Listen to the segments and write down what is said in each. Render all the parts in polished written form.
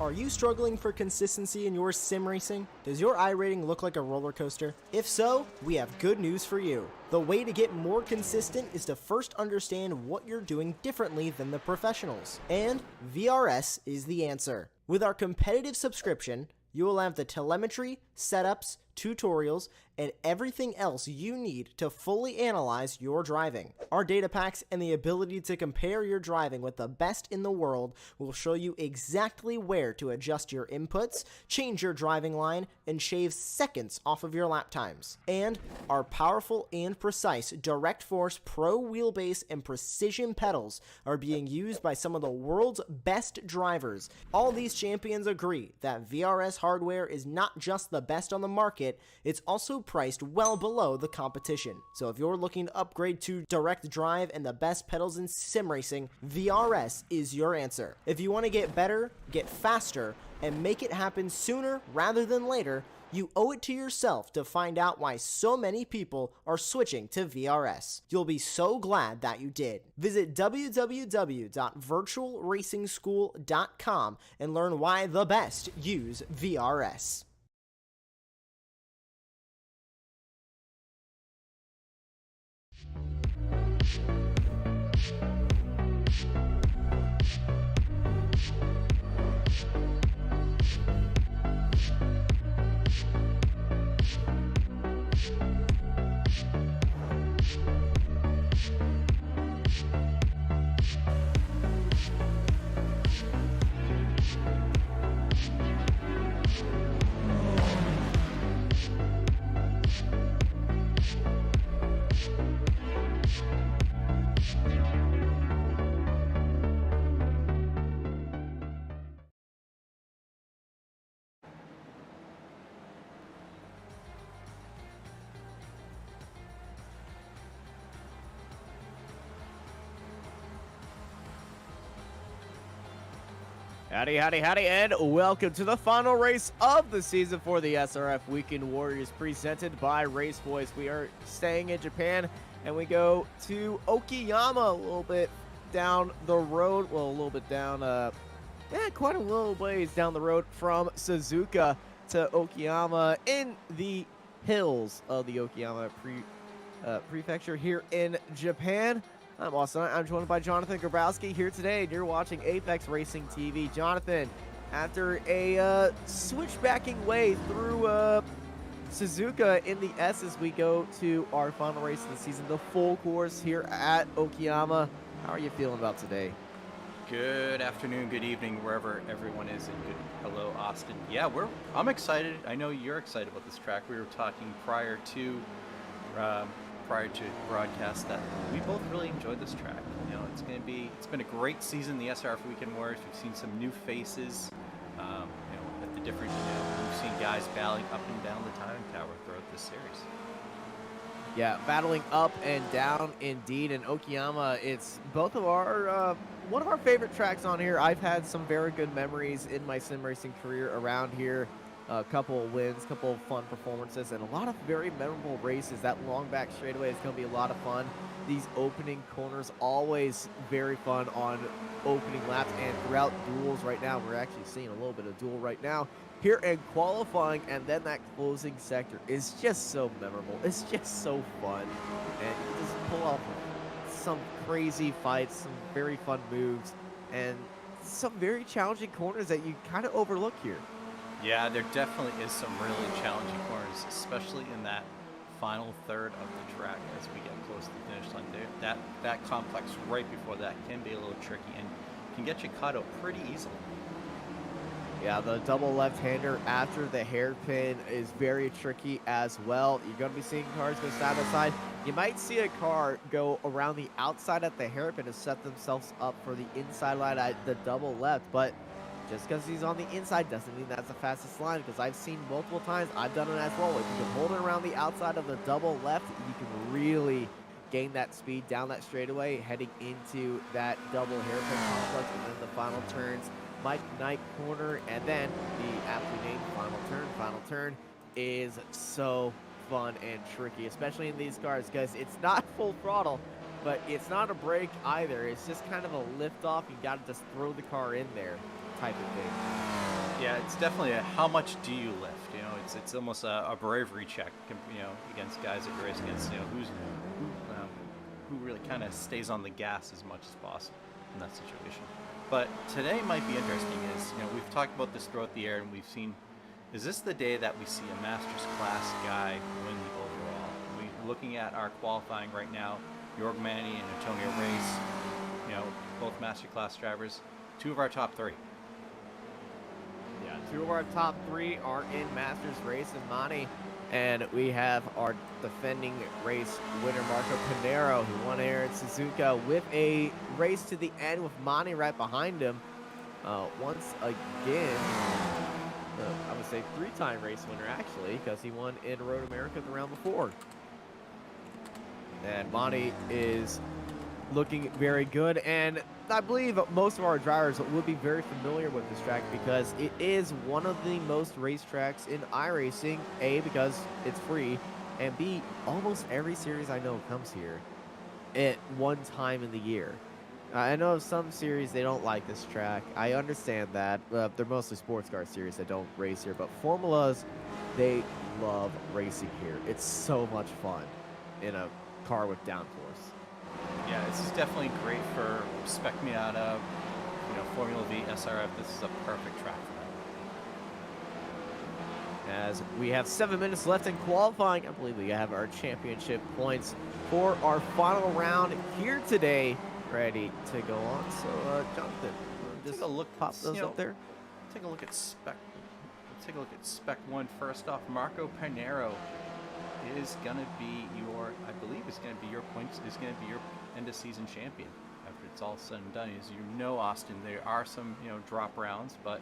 Are you struggling for consistency in your sim racing? Does your iRating look like a roller coaster? If so, we have good news for you. The way to get more consistent is to first understand what you're doing differently than the professionals. And VRS is the answer. With our competitive subscription, you will have the telemetry, setups, tutorials, and everything else you need to fully analyze your driving. Our data packs and the ability to compare your driving with the best in the world will show you exactly where to adjust your inputs, change your driving line, and shave seconds off of your lap times. And our powerful and precise Direct Force Pro wheelbase and precision pedals are being used by some of the world's best drivers. All these champions agree that VRS hardware is not just the best on the market, it's also priced well below the competition. So if you're looking to upgrade to direct drive and the best pedals in sim racing, VRS is your answer. If you want to get better, get faster, and make it happen sooner rather than later, you owe it to yourself to find out why so many people are switching to VRS. You'll be so glad that you did. Visit www.virtualracingschool.com and learn why the best use VRS. Howdy, howdy, howdy, and welcome to the final race of the season for the SRF Weekend Warriors presented by RaceVoice. We are staying in Japan, and we go to Okayama a little bit down the road. Well, a little bit down, quite a little ways down the road from Suzuka to Okayama in the hills of the Okayama prefecture here in Japan. I'm Austin. I'm joined by Jonathan Grabowski here today, and you're watching Apex Racing TV. Jonathan, after a switchbacking way through Suzuka in the S's, we go to our final race of the season, the full course here at Okayama. How are you feeling about today? Good afternoon, good evening, wherever everyone is, and good hello, Austin. Yeah, I'm excited. I know you're excited about this track. We were talking prior to broadcast that we both really enjoyed this track. You know, it's been a great season, the SRF Weekend Warriors. We've seen some new faces, at the different, we've seen guys battling up and down the timing tower throughout this series. Yeah, battling up and down indeed. In Okayama, it's both of our, one of our favorite tracks on here. I've had some very good memories in my sim racing career around here. A couple of wins, a couple of fun performances, and a lot of very memorable races. That long back straightaway is going to be a lot of fun. These opening corners, always very fun on opening laps and throughout duels right now. We're actually seeing a little bit of duel right now here in qualifying, and then that closing sector is just so memorable. It's just so fun, and you just pull off some crazy fights, some very fun moves, and some very challenging corners that you kind of overlook here. Yeah, there definitely is some really challenging corners, especially in that final third of the track as we get close to the finish line. That complex right before that can be a little tricky and can get you caught up pretty easily. Yeah, the double left-hander after the hairpin is very tricky as well. You're going to be seeing cars go side by side. You might see a car go around the outside at the hairpin to set themselves up for the inside line at the double left, but just because he's on the inside doesn't mean that's the fastest line, because I've seen multiple times, I've done it as well. If you can hold it around the outside of the double left, you can really gain that speed down that straightaway, heading into that double hairpin complex, and then the final turns, Mike Knight corner, and then the aptly named final turn. Final turn is so fun and tricky, especially in these cars, because it's not full throttle, but it's not a brake either. It's just kind of a lift off. You got to just throw the car in there type of thing. Yeah, it's definitely a how much do you lift? You know, it's almost a bravery check, you know, against guys that you race against. You know, who really kind of stays on the gas as much as possible in that situation. But today might be interesting. Is, you know, we've talked about this throughout the year, and we've seen, is this the day that we see a Masters class guy win the overall? Looking at our qualifying right now, Jorg Manny and Antonio Race, you know, both Master class drivers, 2 of our top 3. Yeah, 2 of our top 3 are in Masters Race and Manny. And we have our defending race winner, Marco Pinero, who won here in Suzuka with a race to the end with Manny right behind him. Once again, I would say 3-time race winner, actually, because he won in Road America the round before. And Manny is looking very good, and I believe most of our drivers will be very familiar with this track because it is one of the most racetracks in iRacing. A, because it's free, and B, almost every series I know comes here at one time in the year. I know some series they don't like this track. I understand that. They're mostly sports car series that don't race here, but Formulas, they love racing here. It's so much fun in a car with downforce. Yeah, this is definitely great for Spec Miata, you know, Formula V, SRF. This is a perfect track for them. As we have 7 minutes left in qualifying, I believe we have our championship points for our final round here today ready to go on. So, Jonathan, just take a look, pop those up there. Take a look at Spec. Let's take a look at Spec 1 first off. Marco Pinero is gonna be your, I believe, is gonna be your points. Is gonna be your end of season champion after it's all said and done. As you know, Austin, there are some, you know, drop rounds, but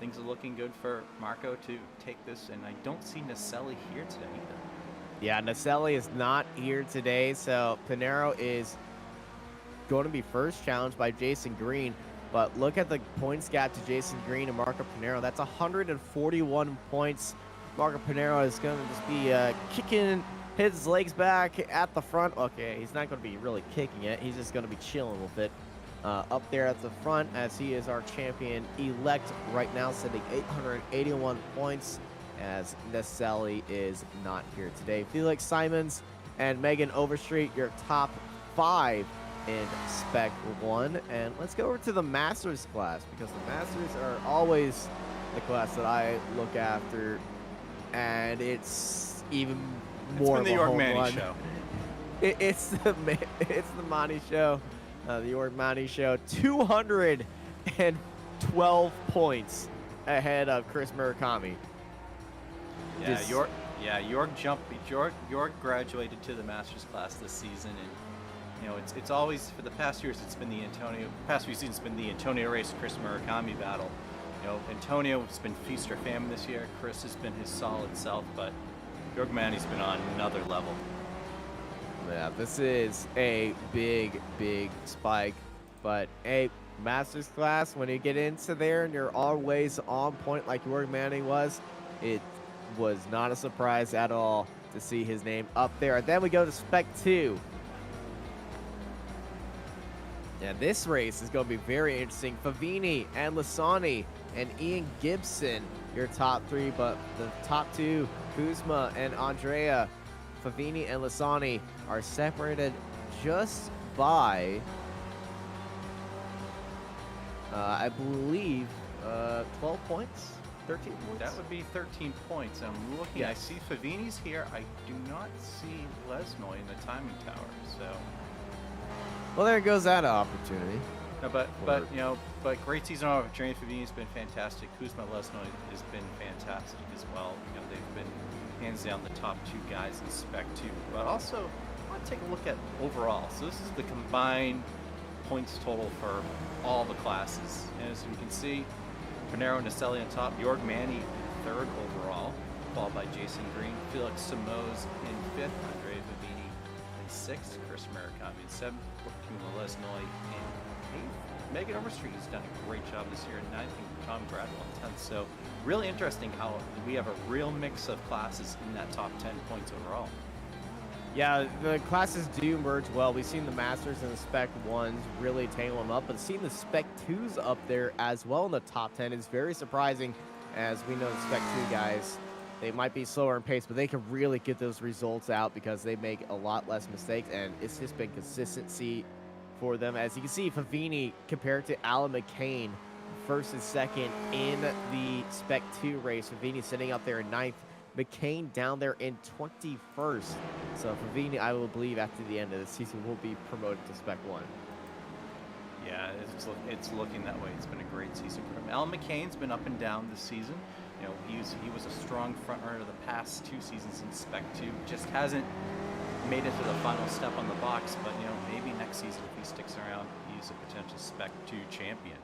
things are looking good for Marco to take this. And I don't see Naselli here today either. Yeah, Naselli is not here today, so Pinero is going to be first challenged by Jason Green. But look at the points gap to Jason Green and Marco Pinero. That's 141 points. Marco Pinero is going to just be kicking his legs back at the front. Okay, he's not going to be really kicking it. He's just going to be chilling with it up there at the front, as he is our champion-elect right now, sitting 881 points, as Naselli is not here today. Felix Simons and Megan Overstreet, your top 5 in Spec 1. And let's go over to the Masters class, because the Masters are always the class that I look after, and it's even more It's been the Jorg Manny show. It's the Manny show, the Jorg Manny show. 212 points ahead of Chris Murakami. Yeah, Jorg graduated to the Masters class this season, and you know, it's always, for the past years, it's been the past few seasons, it's been the Antonio Race Chris Murakami battle. You know, Antonio has been feast or famine this year. Chris has been his solid self, but Jorg Manny's been on another level. Yeah, this is a big spike, but a Masters class, when you get into there and you're always on point like Jorg Manny was, it was not a surprise at all to see his name up there. And then we go to Spec 2. Yeah, this race is going to be very interesting. Favini and Lasani and Ian Gibson, your top 3, but the top 2, Kuzma and Andrea, Favini and Lasani, are separated just by, I believe, 12 points, 13 points? That would be 13 points. I'm looking, yes. I see Favini's here. I do not see Lesnoy in the timing tower, so... Well, there goes that opportunity. No, but you know, great season of Jeremy Favini's been fantastic. Kuzma Lesnoy has been fantastic as well. You know, they've been hands down the top 2 guys in Spec 2. But also, I want to take a look at overall. So this is the combined points total for all the classes. And as you can see, Pinero and Naselli on top, Jorg Manny 3rd overall, followed by Jason Green, Felix Simoes in 5th, Andre Favini in 6th, Chris Murakami in 7th, Puma Lesnoy in 8th. Megan Overstreet has done a great job this year in 9th, and Tom Gradwell in 10th. So really interesting how we have a real mix of classes in that top 10 points overall. Yeah, the classes do merge well. We've seen the Masters and the Spec 1s really tangle them up, but seeing the Spec 2s up there as well in the top 10 is very surprising. as we know the Spec 2 guys, they might be slower in pace, but they can really get those results out because they make a lot less mistakes, and it's just been consistency for them. As you can see, Favini compared to Alan McCain, first and second in the Spec 2 race. Favini sitting up there in 9th, McCain down there in 21st. So Favini, I will believe after the end of the season, will be promoted to Spec 1. Yeah, it's looking that way. It's been a great season for him. Alan McCain's been up and down this season. You know, he was a strong front runner the past 2 seasons in Spec 2. Just hasn't made it to the final step on the box, but you know, maybe next season if he sticks around, he's a potential Spec 2 champion.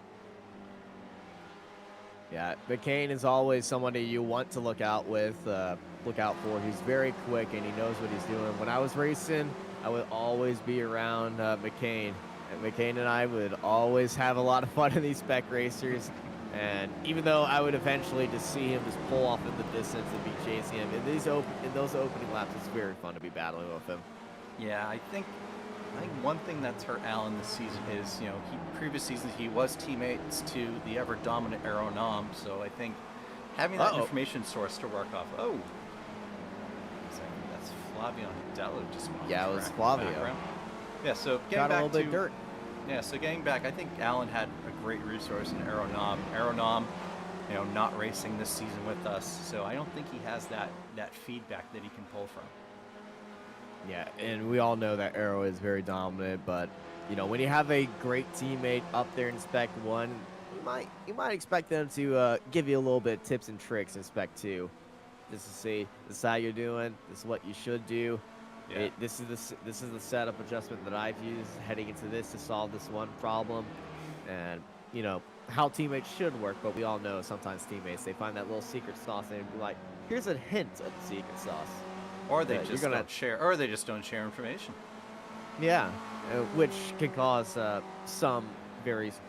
Yeah, McCain is always somebody you want to look out for. He's very quick and he knows what he's doing. When I was racing, I would always be around McCain. And McCain and I would always have a lot of fun in these Spec racers. And even though I would eventually just see him just pull off in the distance and be chasing him, in those opening laps, it's very fun to be battling with him. Yeah, I think one thing that's hurt Alan this season is, you know, previous seasons he was teammates to the ever dominant Aeronom, so I think having that information source to work off. Oh, that's Flavio Dello just went on yeah, the it was track Flavio. Yeah, so getting got back a little bit to dirt. Yeah, so getting back, I think Alan had a great resource in Aeronom. Aeronom, you know, not racing this season with us, so I don't think he has that feedback that he can pull from. Yeah, and we all know that Aero is very dominant, but you know, when you have a great teammate up there in Spec 1, you might expect them to give you a little bit of tips and tricks in Spec 2, just to see this is how you're doing, this is what you should do. Yeah. This is the setup adjustment that I've used heading into this to solve this one problem, and you know how teammates should work. But we all know sometimes teammates, they find that little secret sauce and be like, here's a hint of the secret sauce. Or they just don't share. Or they just don't share information. Yeah, which can cause some various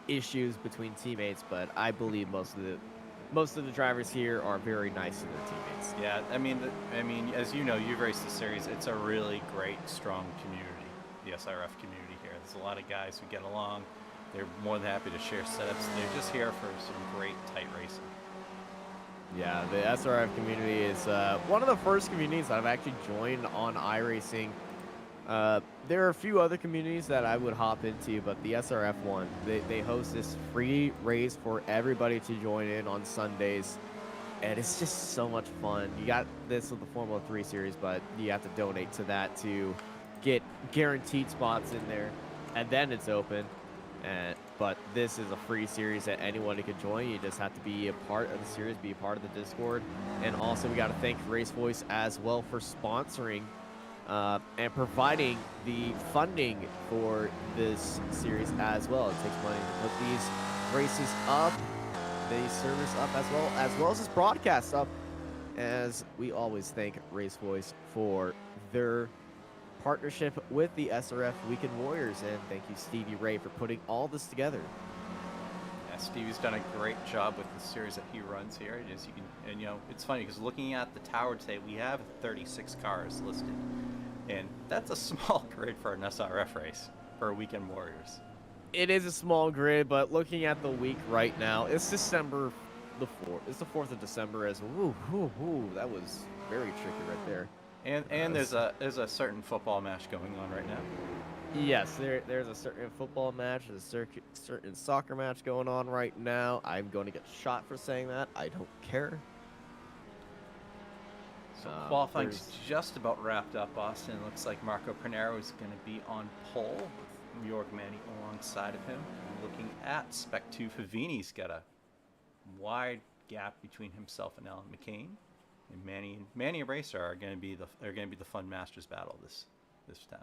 issues between teammates. But I believe most of the drivers here are very nice to their teammates. Yeah, I mean, as you know, you've raced the series. It's a really great, strong community. The SRF community here. There's a lot of guys who get along. They're more than happy to share setups. They're just here for some great, tight racing. Yeah, the SRF community is one of the first communities that I've actually joined on iRacing. There are a few other communities that I would hop into, but the SRF one, they host this free race for everybody to join in on Sundays, and it's just so much fun. You got this with the Formula 3 series, but you have to donate to that to get guaranteed spots in there, and then it's open. But this is a free series that anyone can join. You just have to be a part of the series, be a part of the Discord. And also we got to thank RaceVoice as well for sponsoring and providing the funding for this series as well. It takes money to put these races up, the service up, as well as this broadcast up. As we always thank RaceVoice for their partnership with the SRF Weekend Warriors, and thank you Stevie Ray for putting all this together. Yeah, Stevie's done a great job with the series that he runs here. As you can, and you know, it's funny because looking at the tower today, we have 36 cars listed, and that's a small grid for an SRF race for a Weekend Warriors. It is a small grid, but looking at the week right now, it's December the 4th. It's the 4th of December as well. That was very tricky right there. And there's a certain football match going on right now. Yes, there's a certain football match, there's a certain soccer match going on right now. I'm going to get shot for saying that. I don't care. So qualifying's just about wrapped up, Austin. It looks like Marco Pernero is going to be on pole with Jorg Manny alongside of him. Looking at Spec 2, Favini's got a wide gap between himself and Alan McCain. And Manny and Racer are going to be the fun Masters battle this time.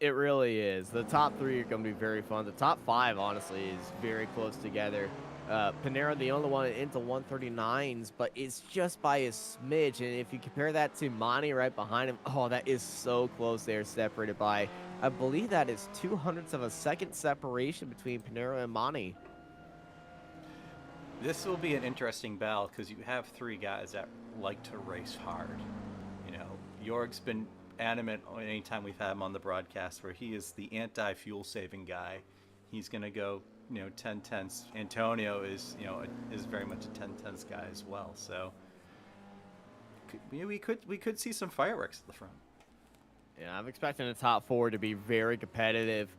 It really is. The top 3 are going to be very fun. The top 5, honestly, is very close together. Panera, the only one into 139s, but it's just by a smidge. And if you compare that to Monty right behind him, oh, that is so close. They're separated by, I believe that is 0.02 of a second separation between Panera and Monty. This will be an interesting battle because you have 3 guys that like to race hard. You know, Jorg's been adamant anytime we've had him on the broadcast where he is the anti-fuel saving guy. he's going to go, 10 tenths. Antonio is, is very much a 10 tenths guy as well. So we could see some fireworks at the front. Yeah, I'm expecting the top 4 to be very competitive.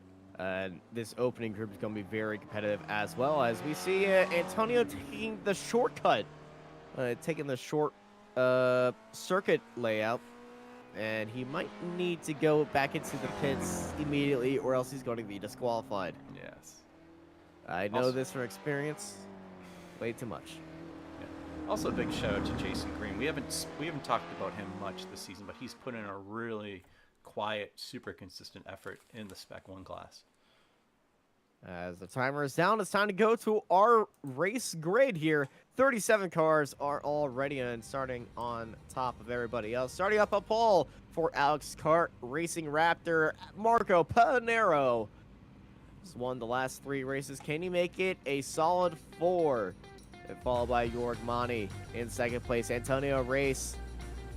This opening group is going to be very competitive, as well as we see Antonio taking the shortcut, taking the short circuit layout, and he might need to go back into the pits immediately, or else he's going to be disqualified. Yes. I know this from experience. Way too much. Yeah. Also, a big shout out to Jason Green. We haven't talked about him much this season, but he's put in a really quiet, super consistent effort in the Spec 1 class. As the timer is down, it's time to go to our race grid here. 37 cars are all ready and starting on top of everybody else. Starting up a pole for Alex Kart, Racing Raptor, Marco Panero. He's won the last 3 races. Can he make it a solid 4? And followed by Jorg Mani in second place. Antonio Race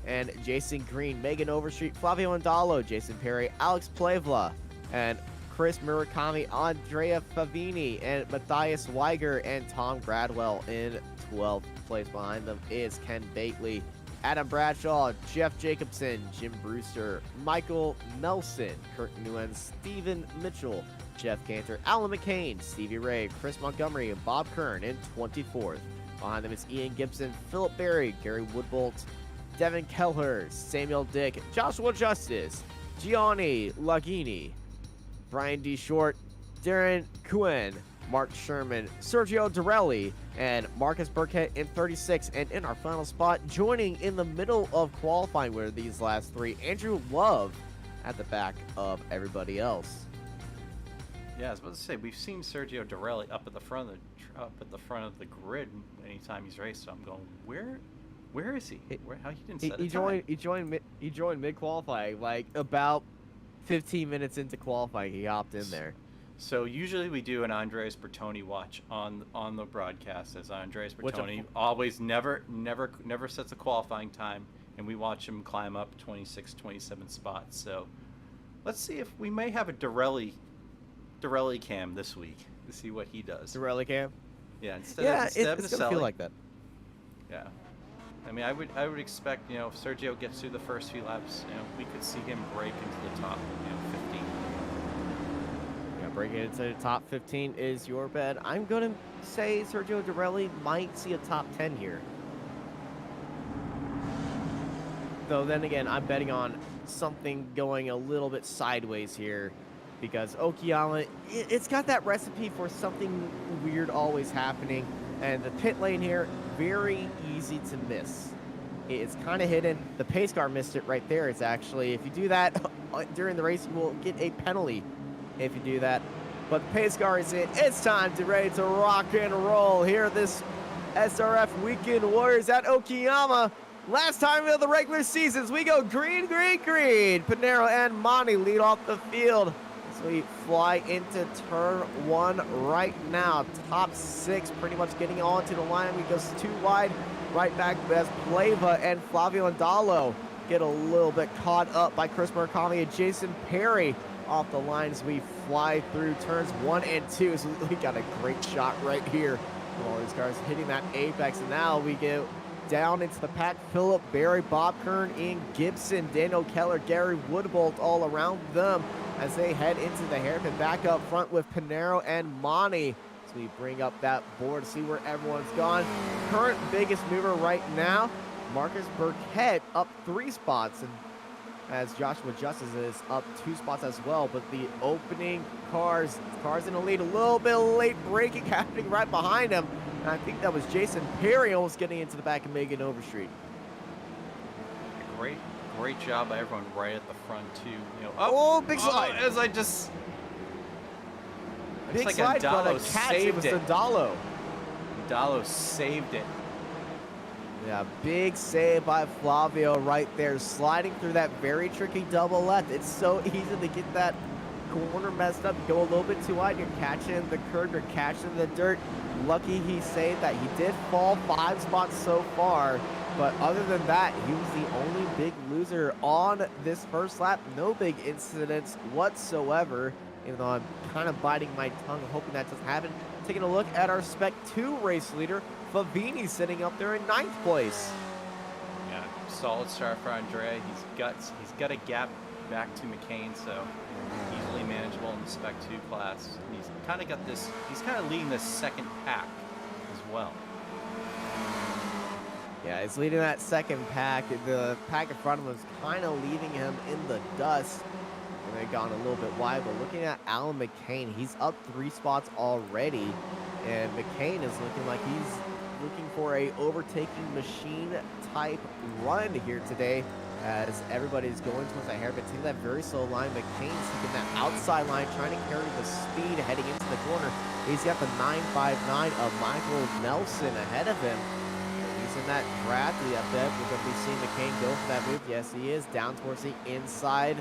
and Jason Green, Megan Overstreet, Flavio Andalo, Jason Perry, Alex Plevla, and Chris Murakami, Andrea Favini, and Matthias Weiger, and Tom Gradwell in 12th place. Behind them is Ken Bately, Adam Bradshaw, Jeff Jacobson, Jim Brewster, Michael Nelson, Kurt Nguyen, Steven Mitchell, Jeff Cantor, Alan McCain, Stevie Ray, Chris Montgomery, and Bob Kern in 24th. Behind them is Ian Gibson, Philip Berry, Gary Woodbolt, Devin Keller, Samuel Dick, Joshua Justice, Gianni Lagini, Brian D. Short, Darren Cuen, Mark Sherman, Sergio Dorelli, and Marcus Burkett in 36. And in our final spot, joining in the middle of qualifying were these last 3, Andrew Love at the back of everybody else. Yeah, I was about to say, we've seen Sergio Dorelli up at the front of the grid anytime he's raced. So I'm going, where is he? How he didn't set a time? He joined mid qualifying, like about 15 minutes into qualifying. He hopped in there. So usually we do an Andres Bertoni watch on the broadcast, as Andres Bertoni always never sets a qualifying time, and we watch him climb up 26, 27 spots. So let's see if we may have a Dorelli cam this week to see what he does. Dorelli cam? Yeah, instead of it's gonna feel like that. Yeah. I mean, I would expect, if Sergio gets through the first few laps, we could see him break into the top, 15. Yeah, breaking into the top 15 is your bet. I'm going to say Sergio Dorelli might see a top 10 here. Though then again, I'm betting on something going a little bit sideways here, because Okayama, it's got that recipe for something weird always happening. And the pit lane here, very easy to miss. It's kind of hidden. The pace car missed it right there. It's actually, if you do that during the race, you will get a penalty if you do that. But the pace car is in. It's time to ready to rock and roll here. This SRF Weekend Warriors at Okayama. Last time of the regular seasons, we go green, green, green. Panero and Monty lead off the field. So we fly into turn 1 right now. Top 6 pretty much getting onto the line. We go too wide. Right back as Pleva and Flavio Andalo get a little bit caught up by Chris Murakami and Jason Perry off the line as we fly through turns 1 and 2. So we got a great shot right here. All these cars hitting that apex. And now we go down into the pack. Philip Berry, Bob Kern, Ian Gibson, Daniel Keller, Gary Woodbolt all around them as they head into the hairpin. Back up front with Panero and Monty. So we bring up that board to see where everyone's gone. Current biggest mover right now, Marcus Burkett up 3 spots, and as Joshua Justice is up 2 spots as well. But the opening cars in the lead, a little bit of late braking happening right behind him. And I think that was Jason Perry almost getting into the back of Megan Overstreet. Great job by everyone right at the front too. Big slide! As I just big like slide, but a catch. It was Andalo. Andalo saved it. Yeah, big save by Flavio right there, sliding through that very tricky double left. It's so easy to get that corner messed up, go a little bit too wide, you're catching the curb, you're catching the dirt. Lucky he saved that. He did fall 5 spots so far, but other than that, he was the only big loser on this first lap. No big incidents whatsoever. even though I'm kind of biting my tongue, hoping that doesn't happen. Taking a look at our Spec 2 race leader, Favini sitting up there in 9th place. Yeah, solid start for Andrea. He's got a gap back to McCain, so easily manageable in the Spec 2 class. And he's kind of got this. He's kind of leading this second pack as well. Yeah, he's leading that second pack. The pack in front of him is kind of leaving him in the dust. And they've gone a little bit wide, but looking at Alan McCain, he's up 3 spots already. And McCain is looking like he's looking for a overtaking machine type run here today, as everybody's going towards that hairpin. Taking that very slow line. McCain's taking that outside line, trying to carry the speed heading into the corner. He's got the 959 of Michael Nelson ahead of him. In that draft, I bet we're going to be seeing McCain go for that move. Yes, he is down towards the inside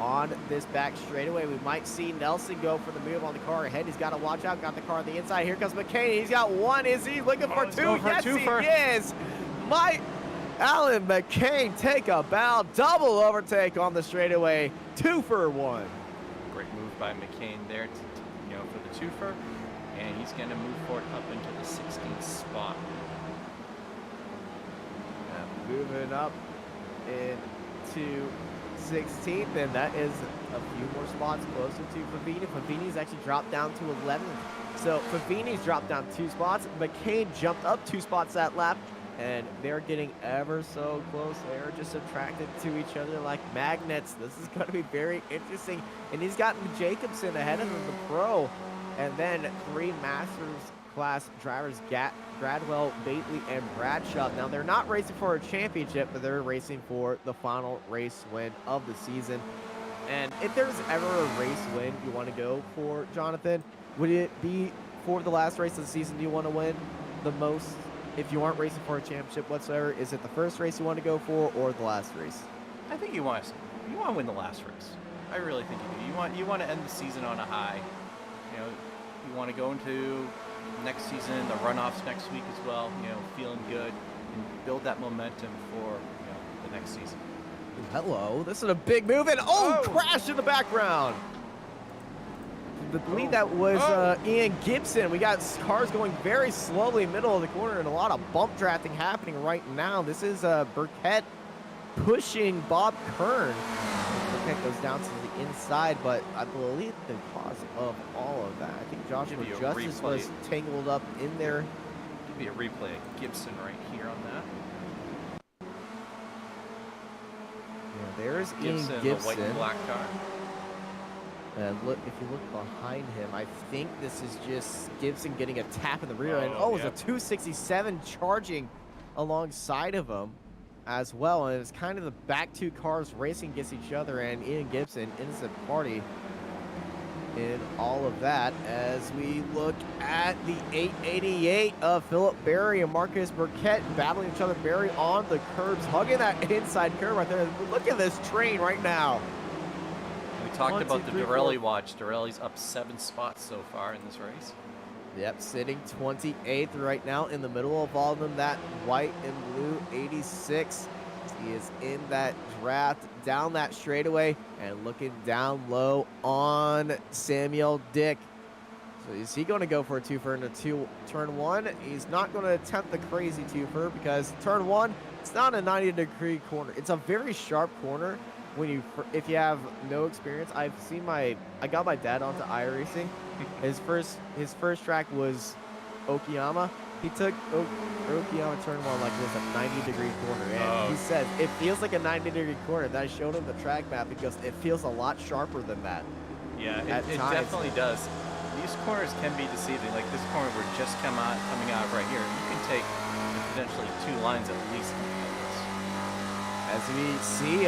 on this back straightaway. We might see Nelson go for the move on the car ahead. He's got to watch out. Got the car on the inside. Here comes McCain. He's got one. Is he looking for two? Yes, he is. Alan McCain take a bow. Double overtake on the straightaway. 2 for 1. Great move by McCain there, for the 2 for, and he's going to move forward up into the 16th spot. Moving up into 16th, and that is a few more spots closer to Favini. Favini's actually dropped down to 11th. So Favini's dropped down 2 spots. McCain jumped up 2 spots that lap, and they're getting ever so close. They're just attracted to each other like magnets. This is going to be very interesting. And he's got Jacobson ahead of him, the pro, and then 3 Masters class drivers, Gradwell, Bately, and Bradshaw. Now, they're not racing for a championship, but they're racing for the final race win of the season. And if there's ever a race win you want to go for, Jonathan, would it be for the last race of the season you want to win the most? If you aren't racing for a championship whatsoever, is it the first race you want to go for or the last race? I think you want to win the last race. I really think you do. You want to end the season on a high. You want to go into next season, the runoffs next week as well, feeling good and build that momentum for, the next season. Hello, this is a big move, and crash in the background. The lead that was Ian Gibson. We got cars going very slowly middle of the corner and a lot of bump drafting happening right now. This is Burkett pushing Bob Kern. Burkett goes down to the inside, but I believe the cause of all of that, I think Joshua Justice was tangled up in there. Give me a replay of Gibson right here on that. Yeah, there's Ian Gibson. The white and black car. And look, if you look behind him, I think this is just Gibson getting a tap in the rear end. It's a 267 charging alongside of him as well. And it's kind of the back 2 cars racing against each other, and Ian Gibson, innocent party in all of that, as we look at the 888 of Philip Berry and Marcus Burkett battling each other. Berry on the curbs, hugging that inside curb right there. Look at this train right now. We talked about the Dorelli watch. Dorelli's up 7 spots so far in this race. Yep, sitting 28th right now in the middle of all of them. That white and blue 86. He is in that draft down that straightaway and looking down low on Samuel Dick. So is he going to go for a 2-fer into turn 1? He's not going to attempt the crazy 2-fer because turn 1, it's not a 90-degree corner. It's a very sharp corner. If you have no experience, I got my dad onto iRacing. His first track was Okayama. He took Okayama turn 1 like it was a 90-degree corner, and he said it feels like a 90-degree corner. Then I showed him the track map because it feels a lot sharper than that. Yeah, it definitely does. These corners can be deceiving. Like this corner we're just coming out of right here. You can take potentially 2 lines at least. As we see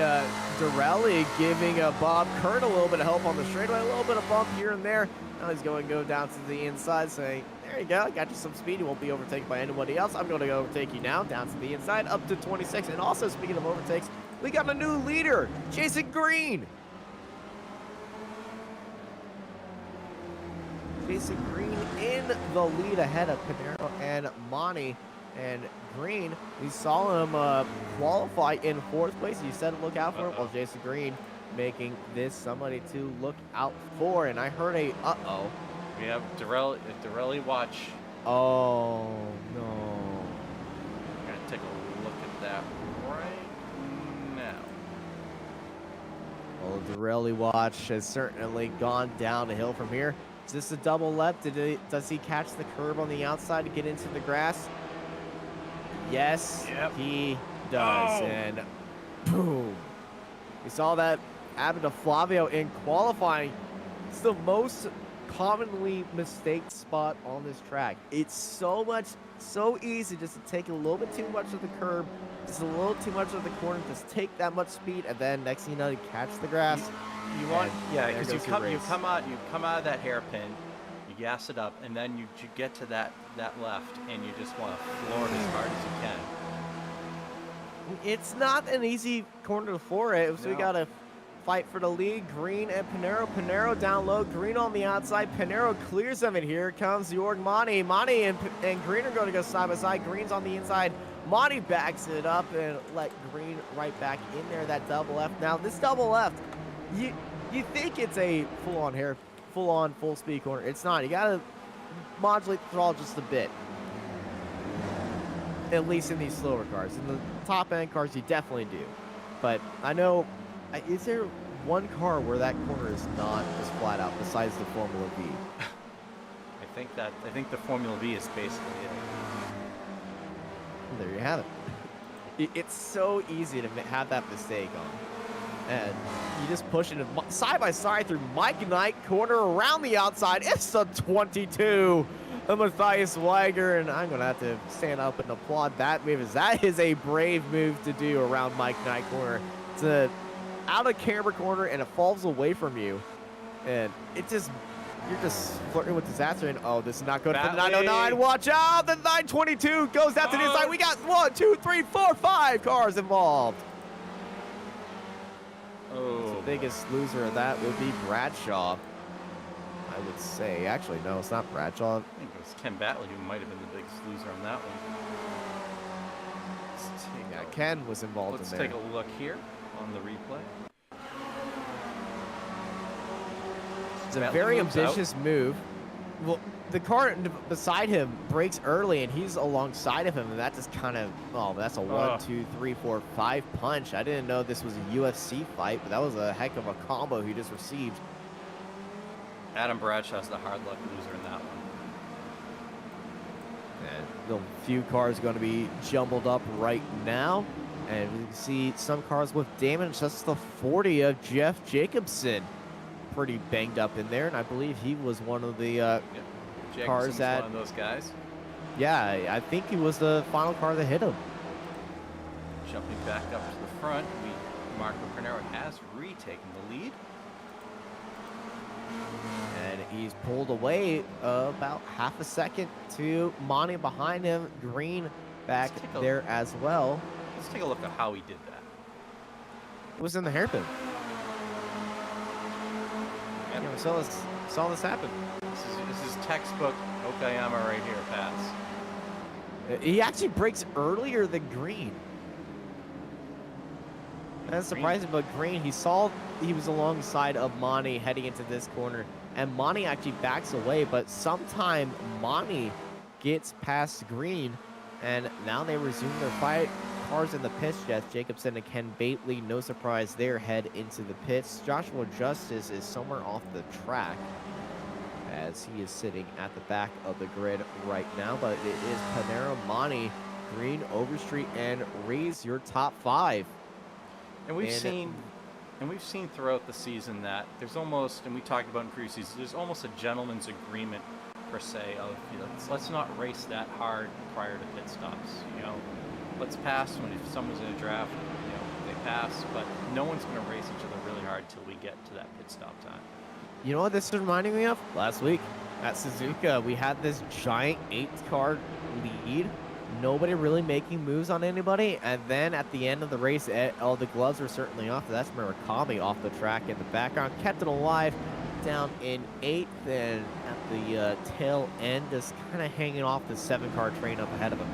Dorelli giving Bob Kern a little bit of help on the straightaway, a little bit of bump here and there. Now he's going to go down to the inside, saying, there you go, I got you some speed. You won't be overtaken by anybody else. I'm going to overtake you now, down to the inside, up to 26. And also, speaking of overtakes, we got a new leader, Jason Green. Jason Green in the lead ahead of Pinero and Monty. And Green, we saw him qualify in 4th place. You said look out for him. Well, Jason Green making this somebody to look out for. And I heard a uh-oh. We have Dorelli watch. Oh, no. We're going to take a look at that right now. Well, the Rally watch has certainly gone down the hill from here. Is this a double left? Does he catch the curb on the outside to get into the grass? Yes, he does. Oh. And boom. We saw that happen to Flavio in qualifying. It's the most commonly mistaked spot on this track. It's so easy just to take a little bit too much of the curb, just a little too much of the corner, just take that much speed, and then next thing you know, you catch the grass. You want, yeah, because you come out of that hairpin, you gas it up, and then you get to that left, and you just want to floor it as hard as you can. It's not an easy corner to floor it, so we gotta fight for the lead. Green and Pinero down low. Green on the outside. Pinero clears them, and here comes Jorg Monty. Monty and Green are going to go side by side. Green's on the inside. Monty backs it up and let Green right back in there. That double left. Now this double left, you think it's a full speed corner. It's not. You gotta modulate the throttle just a bit. At least in these slower cars. In the top end cars, you definitely do. But I know. Is there one car where that corner is not as flat out besides the Formula V? I think the Formula V is basically it. Well, there you have it. It's so easy to have that mistake on. And you just push it side by side through Mike Knight corner around the outside. It's a 22 of Matthias Weiger, and I'm going to have to stand up and applaud that move, as that is a brave move to do around Mike Knight corner. It's a out of camera corner, and it falls away from you, and you're just flirting with disaster. And oh, this is not good for the 909. Watch out! The 922 goes out to the inside. We got 1, 2, 3, 4, 5 cars involved. Oh, the biggest loser of that would be Bradshaw, I would say. Actually, no, it's not Bradshaw. I think it was Ken Batley who might have been the biggest loser on that one. Yeah, Ken was involved in there. Let's take a look here on the replay. It's a very ambitious move. Well, the car beside him brakes early, and he's alongside of him, and that just kind of, oh, that's a 1, 2, 3, 4, 5 punch. I didn't know this was a UFC fight, but that was a heck of a combo he just received. Adam Bradshaw's the hard luck loser in that one. And a few cars going to be jumbled up right now, and we can see some cars with damage. That's the 40 of Jeff Jacobson. Pretty banged up in there, and I believe he was one of the cars that one of those guys. Yeah, I think he was the final car that hit him. Jumping back up to the front, Marco Pinero has retaken the lead, and he's pulled away about half a second to Monty behind him. Green back there as well. Let's take a look at how he did that. It was in the hairpin. Yep. Yeah, we saw this happen. This is textbook Okayama right here, pass. He actually brakes earlier than Green. That's surprising, but Green, he was alongside of Monty heading into this corner, and Monty actually backs away, but sometime Monty gets past Green, and now they resume their fight. Cars in the pits, Jeff Jacobson and Ken Bately, no surprise there, head into the pits. Joshua Justice is somewhere off the track, as he is sitting at the back of the grid right now, but it is Pinero, Monty, Green, Overstreet, and Rees, your top 5. And we've seen throughout the season that there's almost, and we talked about in previous seasons, there's almost a gentleman's agreement per se of, let's not race that hard prior to pit stops. Let's pass when if someone's in a draft, they pass, but no one's going to race each other really hard till we get to that pit stop time. You know what this is reminding me of? Last week at Suzuka, we had this giant 8-car lead. Nobody really making moves on anybody, and then at the end of the race, all the gloves were certainly off. That's Murakami off the track in the background, kept it alive down in 8th, and at the tail end, just kind of hanging off the 7-car train up ahead of him.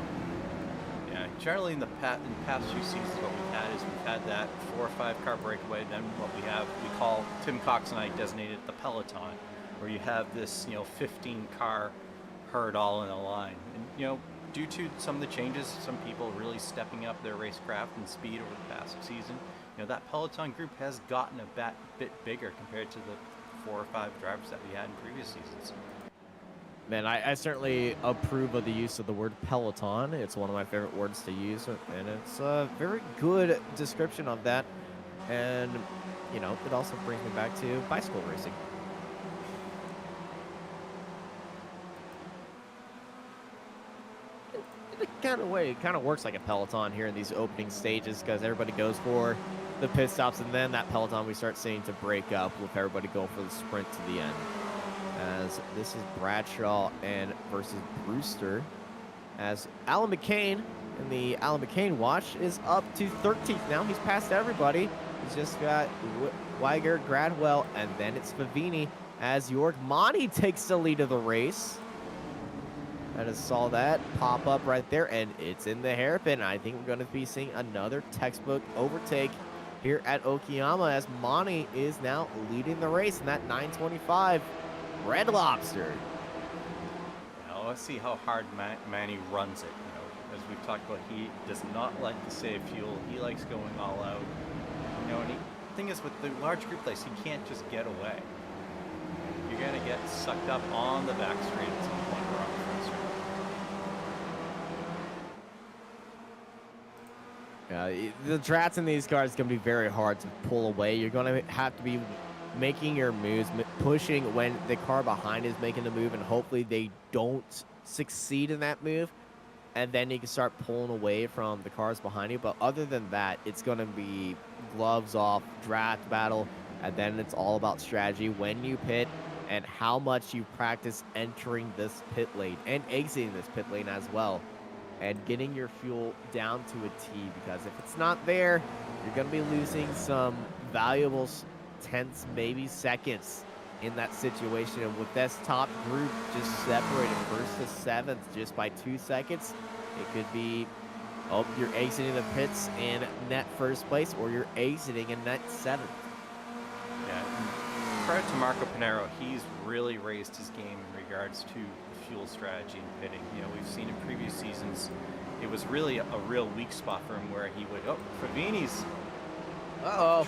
Yeah, generally in the past few seasons, what we've had is we've had that 4 or 5 car breakaway. Then what we call, Tim Cox and I designated the peloton, where you have this 15 car herd all in a line. And due to some of the changes, some people really stepping up their racecraft and speed over the past season, that peloton group has gotten a bit bigger compared to the 4 or 5 drivers that we had in previous seasons. Man, I certainly approve of the use of the word peloton. It's one of my favorite words to use, and it's a very good description of that. And, it also brings me back to bicycle racing. In a kind of way, it kind of works like a peloton here in these opening stages because everybody goes for the pit stops, and then that peloton we start seeing to break up with everybody going for the sprint to the end. As this is Bradshaw and versus Brewster, as Alan McCain in the Alan McCain watch is up to 13th now. He's passed everybody. He's just got Weiger, Gradwell, and then it's Favini as Jorg Monty takes the lead of the race. I just saw that pop up right there, and it's in the hairpin. I think we're going to be seeing another textbook overtake here at Okayama as Monty is now leading the race in that 925 Red Lobster. Now let's see how hard Manny runs it. As we've talked about, he does not like to save fuel. He likes going all out. And the thing is, with the large group place, he can't just get away. You're gonna get sucked up on the back straight at some point or on the front straight. The drats in these cars can be very hard to pull away. You're going to have to be making your moves, pushing when the car behind is making the move, and hopefully they don't succeed in that move. And then you can start pulling away from the cars behind you. But other than that, it's going to be gloves off, draft battle, and then it's all about strategy when you pit and how much you practice entering this pit lane and exiting this pit lane as well. And getting your fuel down to a T, because if it's not there, you're going to be losing some valuable tenths, maybe seconds in that situation. And with this top group just separated first to seventh just by 2 seconds, it could be, oh, you're exiting the pits in net first place, or you're exiting in net seventh. Yeah, prior to Marco Pinero, he's really raised his game in regards to fuel strategy and pitting. We've seen in previous seasons, it was really a real weak spot for him where he would, Favini's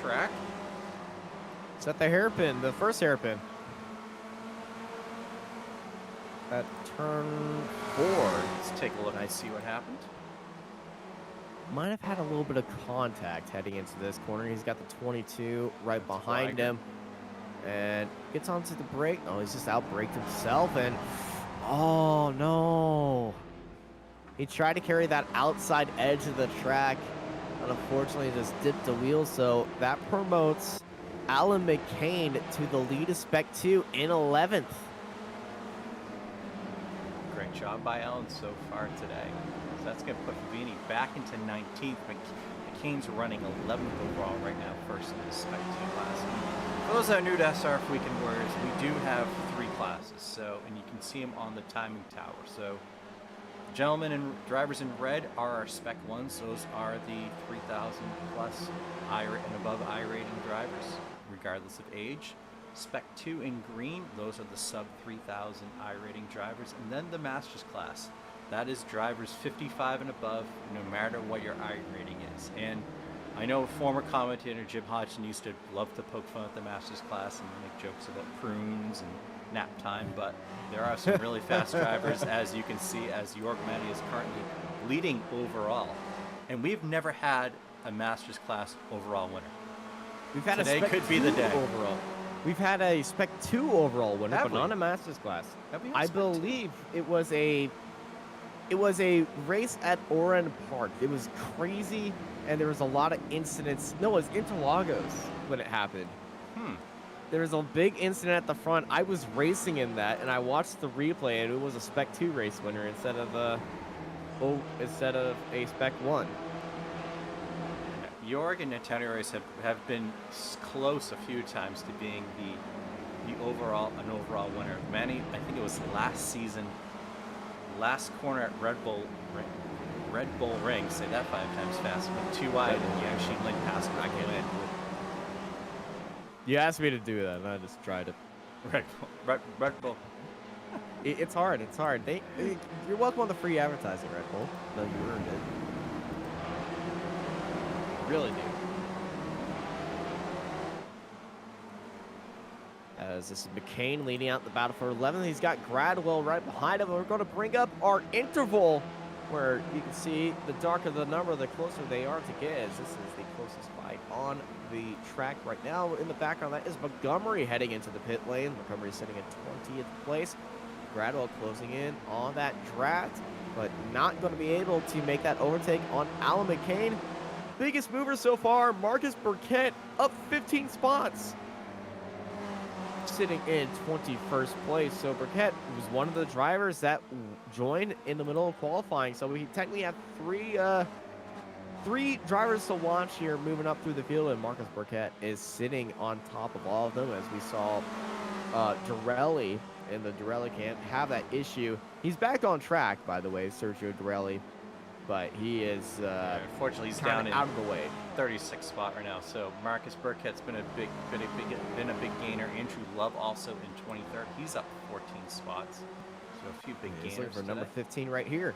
track. Is that the hairpin, the first hairpin? At turn 4. Let's take a look and see what happened. Might have had a little bit of contact heading into this corner. He's got the 22 right behind him. And gets onto the brake. Oh, he's just out-braked himself, and oh no. He tried to carry that outside edge of the track, but unfortunately just dipped the wheel, so that promotes Alan McCain to the lead of Spec 2 in 11th. Great job by Alan so far today. So that's going to put Favini back into 19th. McCain's running 11th overall right now, first in the Spec 2 class. For those that are new to SRF Weekend Warriors, we do have 3 classes, and you can see them on the timing tower. So gentlemen and drivers in red are our Spec 1s. Those are the 3,000 plus and above I rating drivers, regardless of age. Spec 2 in green, those are the sub 3,000 I rating drivers. And then the Masters class, that is drivers 55 and above, no matter what your I rating is. And I know former commentator Jim Hodgson used to love to poke fun at the Masters class and make jokes about prunes and nap time, but there are some really fast drivers, as you can see, as Jorg Monty is currently leading overall. And we've never had a Masters class overall winner. We've had Today a Spec could be the day. Overall. We've had a Spec 2 overall winner, but not a Masters class. I believe it was a race at Oran Park. It was crazy, and there was a lot of incidents. No, it was Interlagos when it happened. There was a big incident at the front. I was racing in that, and I watched the replay, and it was a Spec 2 race winner instead of a Spec 1. Jorg and Antonio Race have been close a few times to being an overall winner. Manny, I think it was last season, last corner at Red Bull Red Bull Ring. Say that 5 times fast. But 2 wide, and you actually link past it. I can't win. You asked me to do that, and I just tried it. Red Bull. It's hard. It's hard. You're welcome on the free advertising, Red Bull. No, you earned it. Really do. As this is McCain leading out the battle for 11th. He's got Gradwell right behind him. We're going to bring up our interval where you can see the darker the number, the closer they are to Giz. This is the closest fight on the track right now. In the background, that is Montgomery heading into the pit lane. Montgomery sitting in 20th place. Gradwell closing in on that draft, but not going to be able to make that overtake on Alan McCain. Biggest mover so far, Marcus Burkett up 15 spots. Sitting in 21st place. So Burkett was one of the drivers that joined in the middle of qualifying. So we technically have three drivers to watch here moving up through the field, and Marcus Burkett is sitting on top of all of them, as we saw Dorelli in the Dorelli camp have that issue. He's back on track, by the way, Sergio Dorelli, but he is unfortunately he's down out of the way. 36th spot right now. So Marcus Burkett's been a big gainer. Andrew Love also in 23rd. He's up 14 spots. So a few big gainers for today. number 15 right here.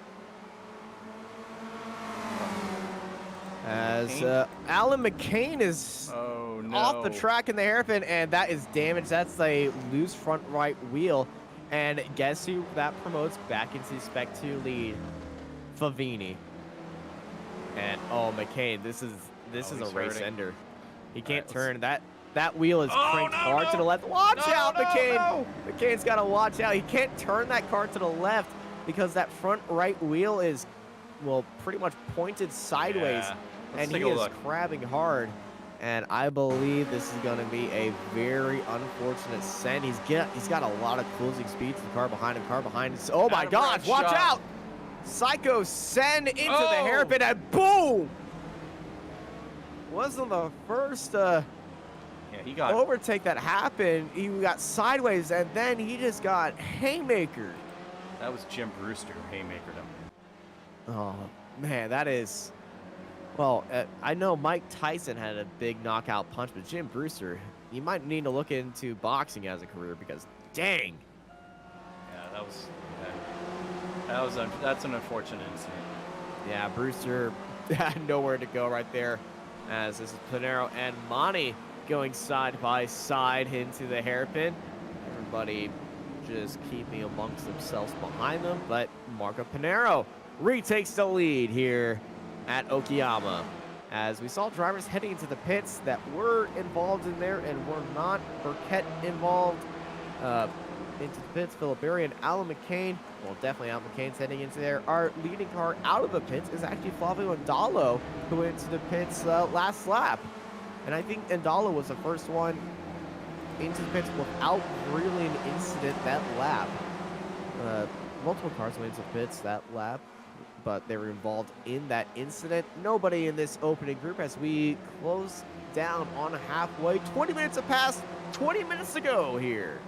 As Alan McCain is off the track in the hairpin, and that is damaged. That's a loose front right wheel. And guess who that promotes back into Spec 2 lead? Favini. And McCain, this is a race ender. He can't turn. That wheel is cranked hard to the left. Watch out, McCain! McCain's got to watch out. He can't turn that car to the left because that front right wheel is, well, pretty much pointed sideways. Yeah. And he is crabbing hard. And I believe this is going to be a very unfortunate send. He's got a lot of closing speed to the car behind him. Oh my gosh, watch out! Psycho send into the hairpin, and boom! Wasn't the first he got overtake that happened. He got sideways, and then he just got haymakered. That was Jim Brewster who haymakered him. Oh, man, that is... Well, I know Mike Tyson had a big knockout punch, but Jim Brewster, you might need to look into boxing as a career because, dang. Yeah, that's an unfortunate incident. Yeah, Brewster had nowhere to go right there, as this is Pinero and Monty going side by side into the hairpin. Everybody just keeping amongst themselves behind them, but Marco Pinero retakes the lead here at Okayama, as we saw drivers heading into the pits that were involved in there and were not. Burkett involved into the pits. Philip Berry and Alan McCain. Well, definitely Alan McCain's heading into there. Our leading car out of the pits is actually Flavio Andalo, who went into the pits last lap. And I think Andalo was the first one into the pits without really an incident that lap. Multiple cars went into the pits that lap, but they were involved in that incident. Nobody in this opening group as we close down on halfway. 20 minutes have passed, 20 minutes to go here.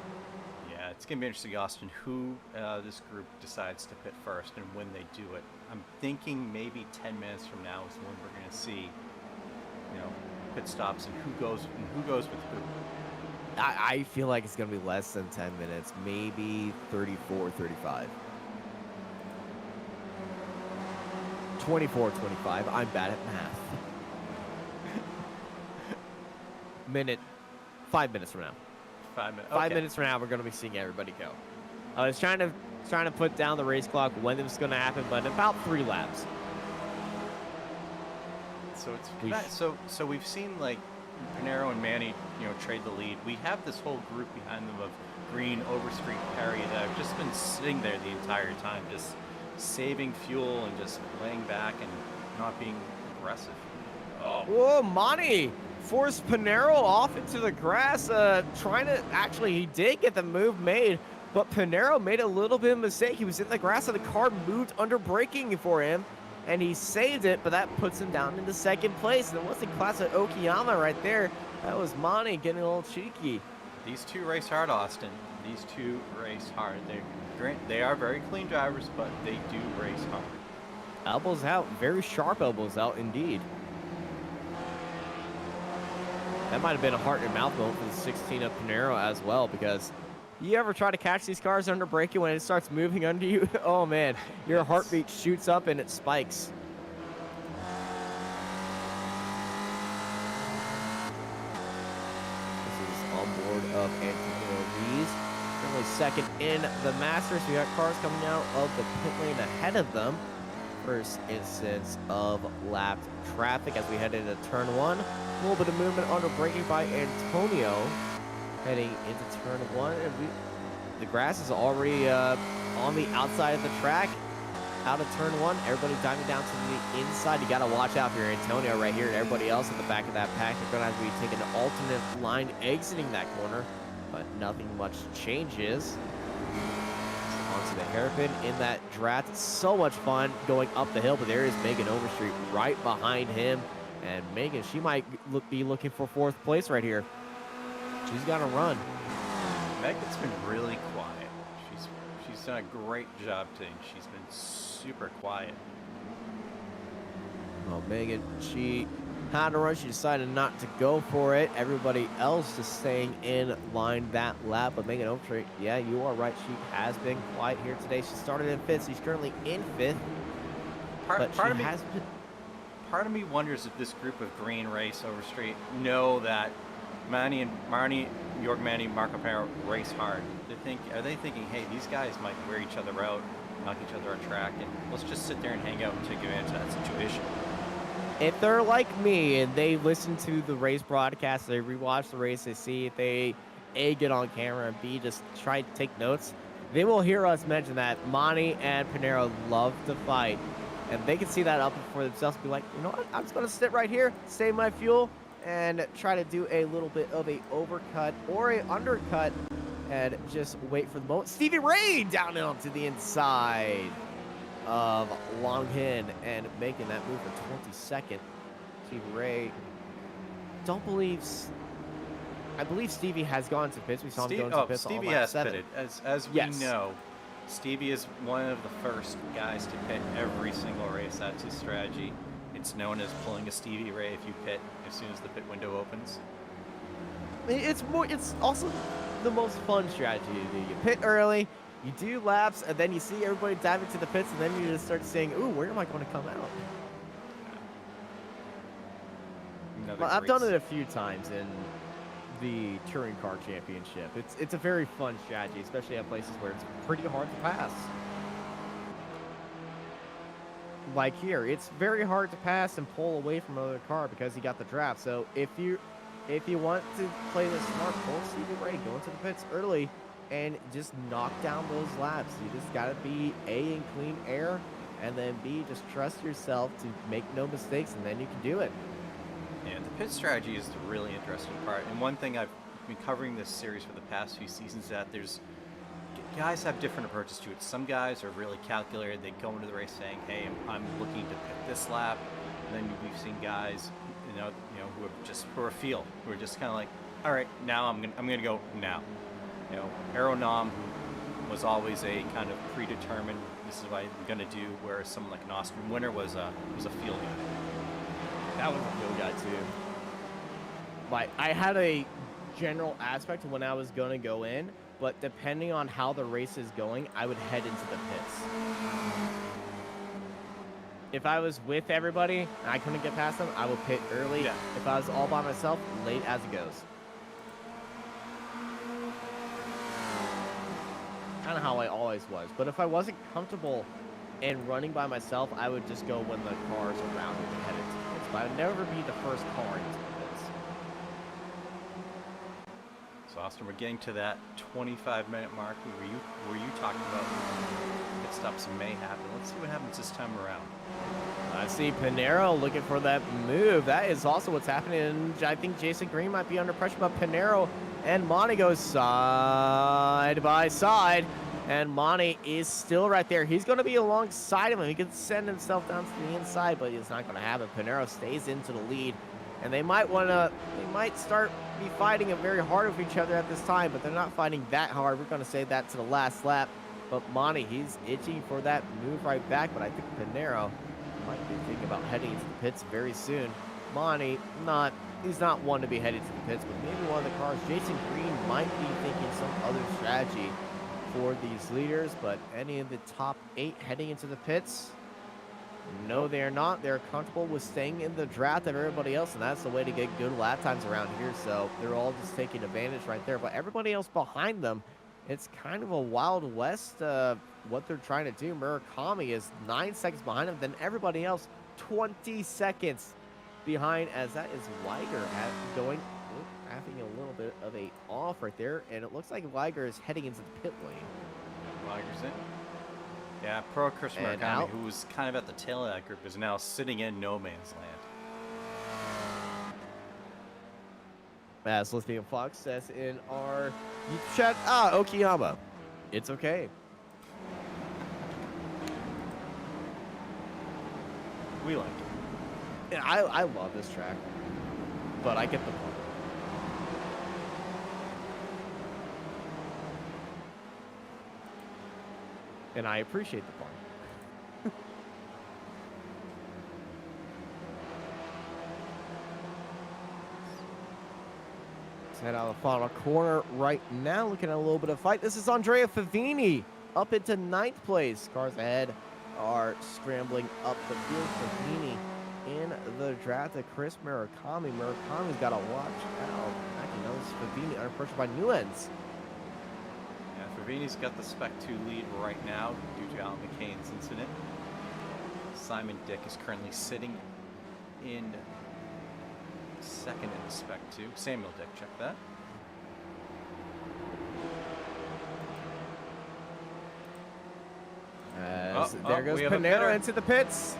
Yeah, it's going to be interesting, Austin, who this group decides to pit first and when they do it. I'm thinking maybe 10 minutes from now is when we're going to see, pit stops and who goes with who. I feel like it's going to be less than 10 minutes, maybe 34, 35. 24, 25. I'm bad at math. 5 minutes from now. 5 minutes. 5 minutes from now, we're going to be seeing everybody go. I was trying to put down the race clock when this was going to happen, but about 3 laps. So so we've seen like Pinero and Manny, trade the lead. We have this whole group behind them of Green, Overstreet, Perry that have just been sitting there the entire time, just saving fuel and just laying back and not being aggressive. Whoa, Monty forced Pinero off into the grass, he did get the move made, but Pinero made a little bit of a mistake. He was in the grass and the car moved under braking for him, and he saved it, but that puts him down into second place. And it was the class at Okayama right there. That was Monty getting a little cheeky. These two race hard, Austin. These two race hard. They are very clean drivers, but they do race hard. Elbows out, very sharp elbows out indeed. That might have been a heart and mouth moment for the 16 of Pinero as well, because you ever try to catch these cars under braking when it starts moving under you? Oh man, your heartbeat shoots up and it spikes. This is on board of Antonio Rees. Currently second in the Masters. We got cars coming out of the pit lane ahead of them. First instance of lapped traffic as we head into turn 1. A little bit of movement under braking by Antonio heading into turn 1. And the grass is already on the outside of the track. Out of turn 1, everybody diving down to the inside. You got to watch out for your Antonio right here and everybody else at the back of that pack. They're going to have to be taking an alternate line exiting that corner, but nothing much changes. Onto the hairpin in that draft. It's so much fun going up the hill, but there is Megan Overstreet right behind him. And Megan, she might be looking for 4th place right here. She's got to run. Megan's been really quiet. She's done a great job today. She's been super quiet. Well, Megan, she had to run. She decided not to go for it. Everybody else just staying in line that lap. But Megan Overstreet, yeah, you are right. She has been quiet here today. She started in 5th. She's currently in 5th. Part of me wonders if this group of green race Overstreet know that Marnie, Marco Pinero race hard. Are they thinking, hey, these guys might wear each other out, knock each other on track, and let's just sit there and hang out and take advantage of that situation. If they're like me and they listen to the race broadcast, they rewatch the race, they see if they A, get on camera, and B, just try to take notes, they will hear us mention that Monty and Pinero love to fight. And they can see that up for themselves and be like, you know what, I'm just going to sit right here, save my fuel, and try to do a little bit of a overcut or a undercut and just wait for the moment. Stevie Ray down onto the inside of Longhin and making that move for 22nd. Stevie Ray, I believe Stevie has gone to pits. We saw him going to pits. Stevie has pitted. As we know, Stevie is one of the first guys to pit every single race. That's his strategy. It's known as pulling a Stevie Ray if you pit as soon as the pit window opens. It's also the most fun strategy to do. You pit early, you do laps, and then you see everybody dive into the pits, and then you just start saying, ooh, where am I going to come out? Well, I've done it a few times in the Touring Car Championship. It's a very fun strategy, especially at places where it's pretty hard to pass. Like here, it's very hard to pass and pull away from another car because you got the draft. So if you want to play this smart, pull Stevie Ray, go into the pits early, and just knock down those laps. You just got to be A, in clean air, and then B, just trust yourself to make no mistakes, and then you can do it. Yeah, the pit strategy is the really interesting part. And one thing I've been covering this series for the past few seasons is that guys have different approaches to it. Some guys are really calculated. They go into the race saying, hey, I'm looking to pit this lap. And then we've seen guys, who are feel, who are just kind of like, all right, now I'm gonna go now. Aeronam, who was always a kind of predetermined, this is what I'm gonna do, whereas someone like an Austrian winner was a feel guy. That was a feel guy too. Like, I had a general aspect of when I was gonna go in, but depending on how the race is going, I would head into the pits. If I was with everybody and I couldn't get past them, I would pit early. Yeah. If I was all by myself, late as it goes. Kind of how I always was. But if I wasn't comfortable in running by myself, I would just go when the cars around me headed to the pits. But I would never be the first car into the pits. So Austin, we're getting to that 25-minute mark where you talking about pit stops may happen. Let's see what happens this time around. I see Pinero looking for that move. That is also what's happening. And I think Jason Green might be under pressure, but Pinero and Monty go side by side. And Monty is still right there. He's going to be alongside of him. He can send himself down to the inside, but it's not going to happen. Pinero stays into the lead. And they might start be fighting very hard with each other at this time, but they're not fighting that hard. We're going to say that to the last lap. But Monty, he's itching for that move right back, but I think Pinero might be thinking about heading into the pits very soon. Monty, he's not one to be headed to the pits, but maybe one of the cars. Jason Green might be thinking some other strategy for these leaders, but any of the top 8 heading into the pits? No, they are not. They're comfortable with staying in the draft of everybody else, and that's the way to get good lap times around here. So they're all just taking advantage right there. But everybody else behind them, it's kind of a Wild West what they're trying to do. Murakami is 9 seconds behind him. Then everybody else 20 seconds behind, as that is Liger having a little bit of a off right there. And it looks like Liger is heading into the pit lane. Liger's in. Yeah, Pro Chris Murakami, who was kind of at the tail of that group, is now sitting in no man's land. As Lithium Fox says in our YouTube chat, Okayama. It's okay. We like it. Yeah, I love this track, but I get the point. And I appreciate the fun. Let's head out of the final corner right now, looking at a little bit of fight. This is Andrea Favini up into 9th place. Cars ahead are scrambling up the field. Favini in the draft of Chris Murakami. Murakami's got to watch out. Actually, no, this is Favini under pressure by Newlands. Favini's got the Spec 2 lead right now due to Alan McCain's incident. Simon Dick is currently sitting in 2nd in the Spec 2. Samuel Dick, check that. There goes Pinero into the pits.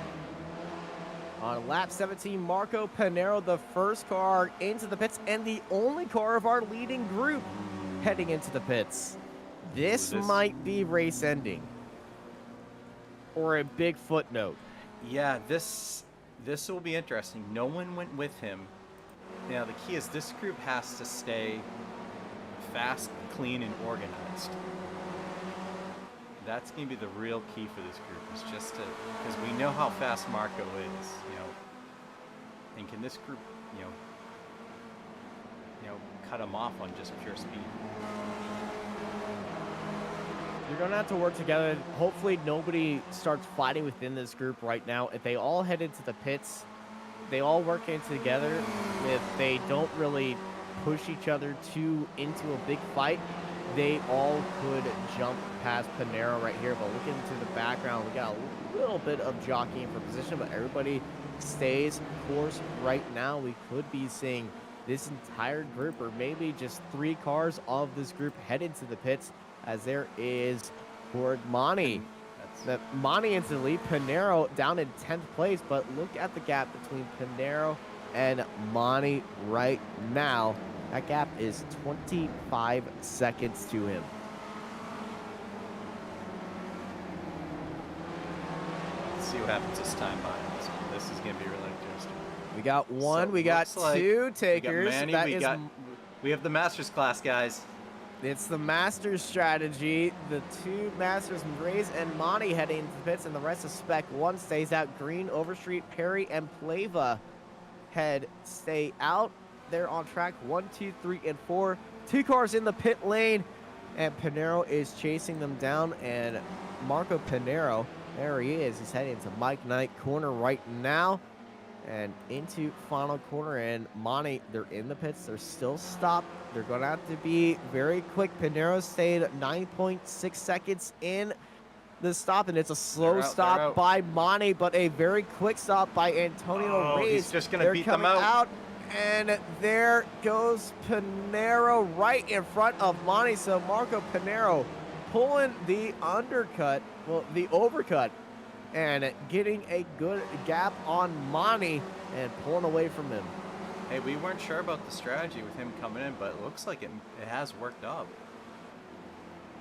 On lap 17, Marco Pinero, the first car into the pits and the only car of our leading group heading into the pits. This might be race ending, or a big footnote. Yeah, this will be interesting. No one went with him. Now the key is this group has to stay fast, clean, and organized. That's going to be the real key for this group. Is just to, because we know how fast Marco is, and can this group, cut him off on just pure speed. You're going to have to work together. Hopefully nobody starts fighting within this group right now. If they all head into the pits, they all work in together. If they don't really push each other into a big fight, they all could jump past Pinero right here. But looking into the background, we got a little bit of jockeying for position, but everybody stays course right now. We could be seeing this entire group, or maybe just 3 cars of this group, head into the pits, as there is Ford Monty. Monty into the lead. Pinero down in 10th place, but look at the gap between Pinero and Monty right now. That gap is 25 seconds to him. Let's see what happens this time, Monty. This is going to be really interesting. We got one, we got 2 takers. We got Manny, we have the Masters class, guys. It's the Masters strategy. The 2 Masters, Grays and Monty, heading into the pits, and the rest of Spec 1 stays out. Green, Overstreet, Perry, and Pleva stay out. They're on track 1, 2, 3, and 4. 2 cars in the pit lane, and Pinero is chasing them down. And Marco Pinero, there he is. He's heading into Mike Knight corner right now, and into final corner. And Monty, they're in the pits. They're still stopped. They're going to have to be very quick. Pinero stayed 9.6 seconds in the stop, and it's a slow stop by Monty, but a very quick stop by Antonio Reyes. He's just going to beat them out. And there goes Pinero right in front of Monty. So Marco Pinero pulling the undercut, well, the overcut, and getting a good gap on Monty and pulling away from him. Hey, we weren't sure about the strategy with him coming in, but it looks like it has worked out.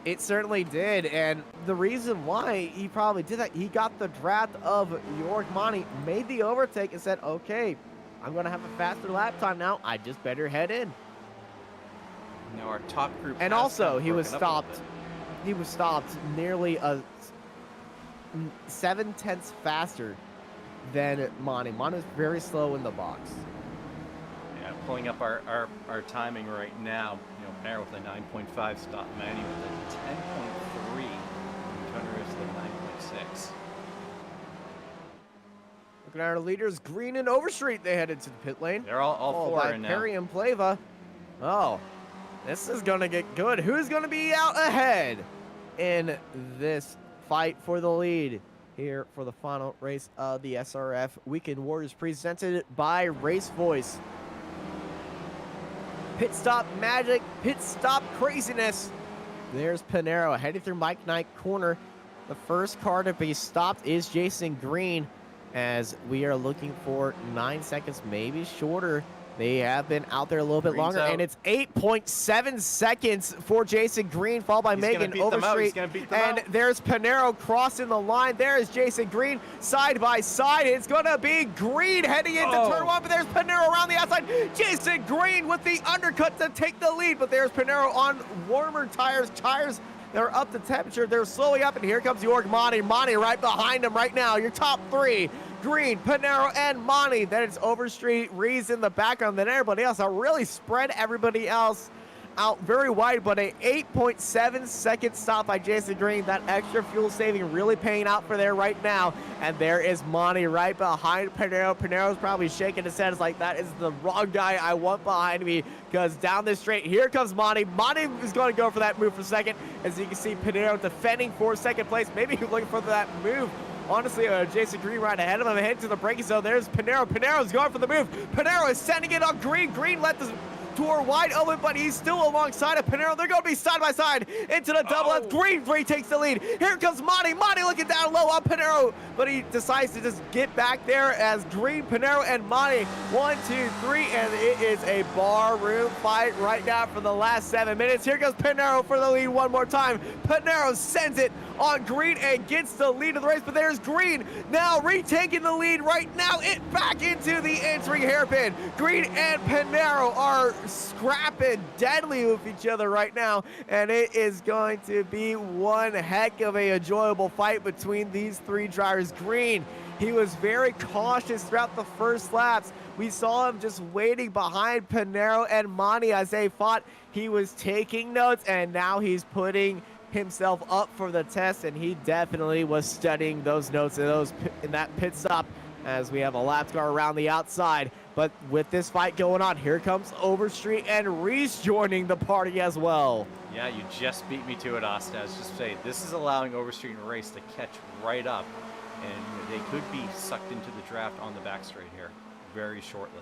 It certainly did, and the reason why he probably did that, he got the draft of York Monty, made the overtake, and said, okay, I'm going to have a faster lap time now. I just better head in. Now our top group. And also, he was stopped. He was stopped nearly 7/10 faster than Monty. Monty's very slow in the box. Yeah, pulling up our timing right now. You know, Panera with a 9.5 stop, Manny with a 10.3, and Turner is the 9.6. Looking at our leaders, Green and Overstreet, they headed to the pit lane. They're all four by in now. Perry and Plava. Oh, this is going to get good. Who's going to be out ahead in this fight for the lead here for the final race of the SRF Weekend Warriors, presented by RaceVoice? Pit stop magic, pit stop craziness. There's Panero heading through Mike Knight corner. The first car to be stopped is Jason Green, as we are looking for 9 seconds, maybe shorter. They have been out there a little bit longer, and it's 8.7 seconds for Jason Green, followed by Megan Overstreet. And there's Panero crossing the line. There is Jason Green side by side. It's going to be Green heading into turn one, but there's Panero around the outside. Jason Green with the undercut to take the lead, but there's Panero on warmer tires. They're up to temperature. They're slowly up, and here comes Jorg Monty. Monty right behind him right now. Your top three: Green, Panero, and Monty. Then it's Overstreet, Rees in the background, then everybody else. I'll really spread everybody else out very wide, but a 8.7 second stop by Jason Green. That extra fuel saving really paying out for there right now. And there is Monty right behind Panero. Panero's probably shaking his head. It's like, that is the wrong guy I want behind me, because down this straight, here comes Monty. Monty is going to go for that move for second. As you can see, Panero defending for second place. Maybe looking for that move. Honestly, Jason Green right ahead of him, heading to the braking zone. There's Panero. Panero's going for the move. Panero is sending it on Green. Green let the door wide open, but he's still alongside of Panero. They're going to be side by side into the double left. Green takes the lead. Here comes Monty. Monty looking down low on Panero, but he decides to just get back there as Green, Panero, and Monty. 1, 2, 3, and it is a barroom fight right now for the last 7 minutes. Here goes Panero for the lead one more time. Panero sends it on Green and gets the lead of the race, but there's Green now retaking the lead right now. It back into the entering hairpin. Green and Panero are scrapping deadly with each other right now, and it is going to be one heck of a enjoyable fight between these three drivers. Green, he was very cautious throughout the first laps. We saw him just waiting behind Panero and Monty as they fought. He was taking notes, and now he's putting himself up for the test, and he definitely was studying those notes in that pit stop, as we have a lap car around the outside. But with this fight going on, here comes Overstreet and Rees joining the party as well. Yeah, you just beat me to it, Ostaz. Just say this is allowing Overstreet and Race to catch right up, and they could be sucked into the draft on the back straight here very shortly.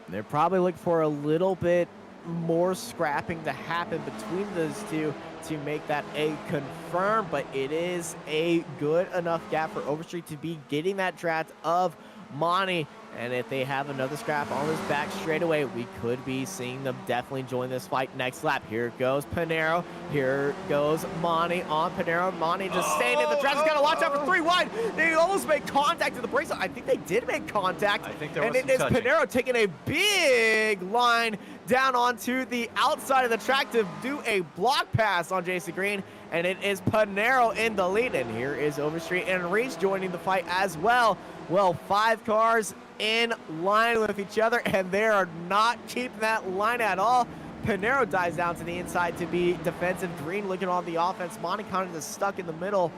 They're probably looking for a little bit more scrapping to happen between those two to make that a confirm, but it is a good enough gap for Overstreet to be getting that draft of Monty. And if they have another scrap on this back straightaway, we could be seeing them definitely join this fight next lap. Here goes Panero. Here goes Monty on Panero. Monty just staying in the draft. He's got to watch out for 3 wide. They almost made contact to the brakes. I think they did make contact. I think there was and it is Panero taking a big line down onto the outside of the track to do a block pass on Jason Green. And it is Panero in the lead. And here is Overstreet and Rees joining the fight as well. Well, 5 cars in line with each other, and they are not keeping that line at all. Panero dives down to the inside to be defensive. Green looking on the offense. Monty kind of just stuck in the middle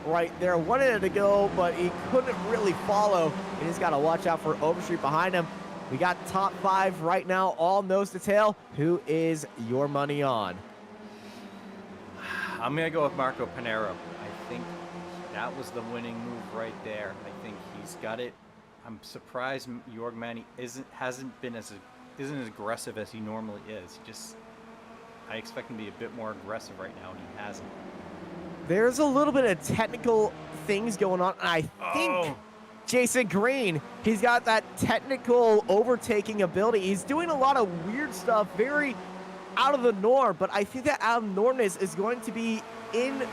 right there. Wanted it to go, but he couldn't really follow. And he's got to watch out for Overstreet behind him. We got top 5 right now, all nose to tail. Who is your money on? I'm going to go with Marco Panero. I think that was the winning move right there. I think he's got it. I'm surprised Jorg Manny isn't as aggressive as he normally is. I expect him to be a bit more aggressive right now, and he hasn't. There's a little bit of technical things going on. I think Jason Green, he's got that technical overtaking ability. He's doing a lot of weird stuff, very out of the norm, but I think that out of normness is going to be in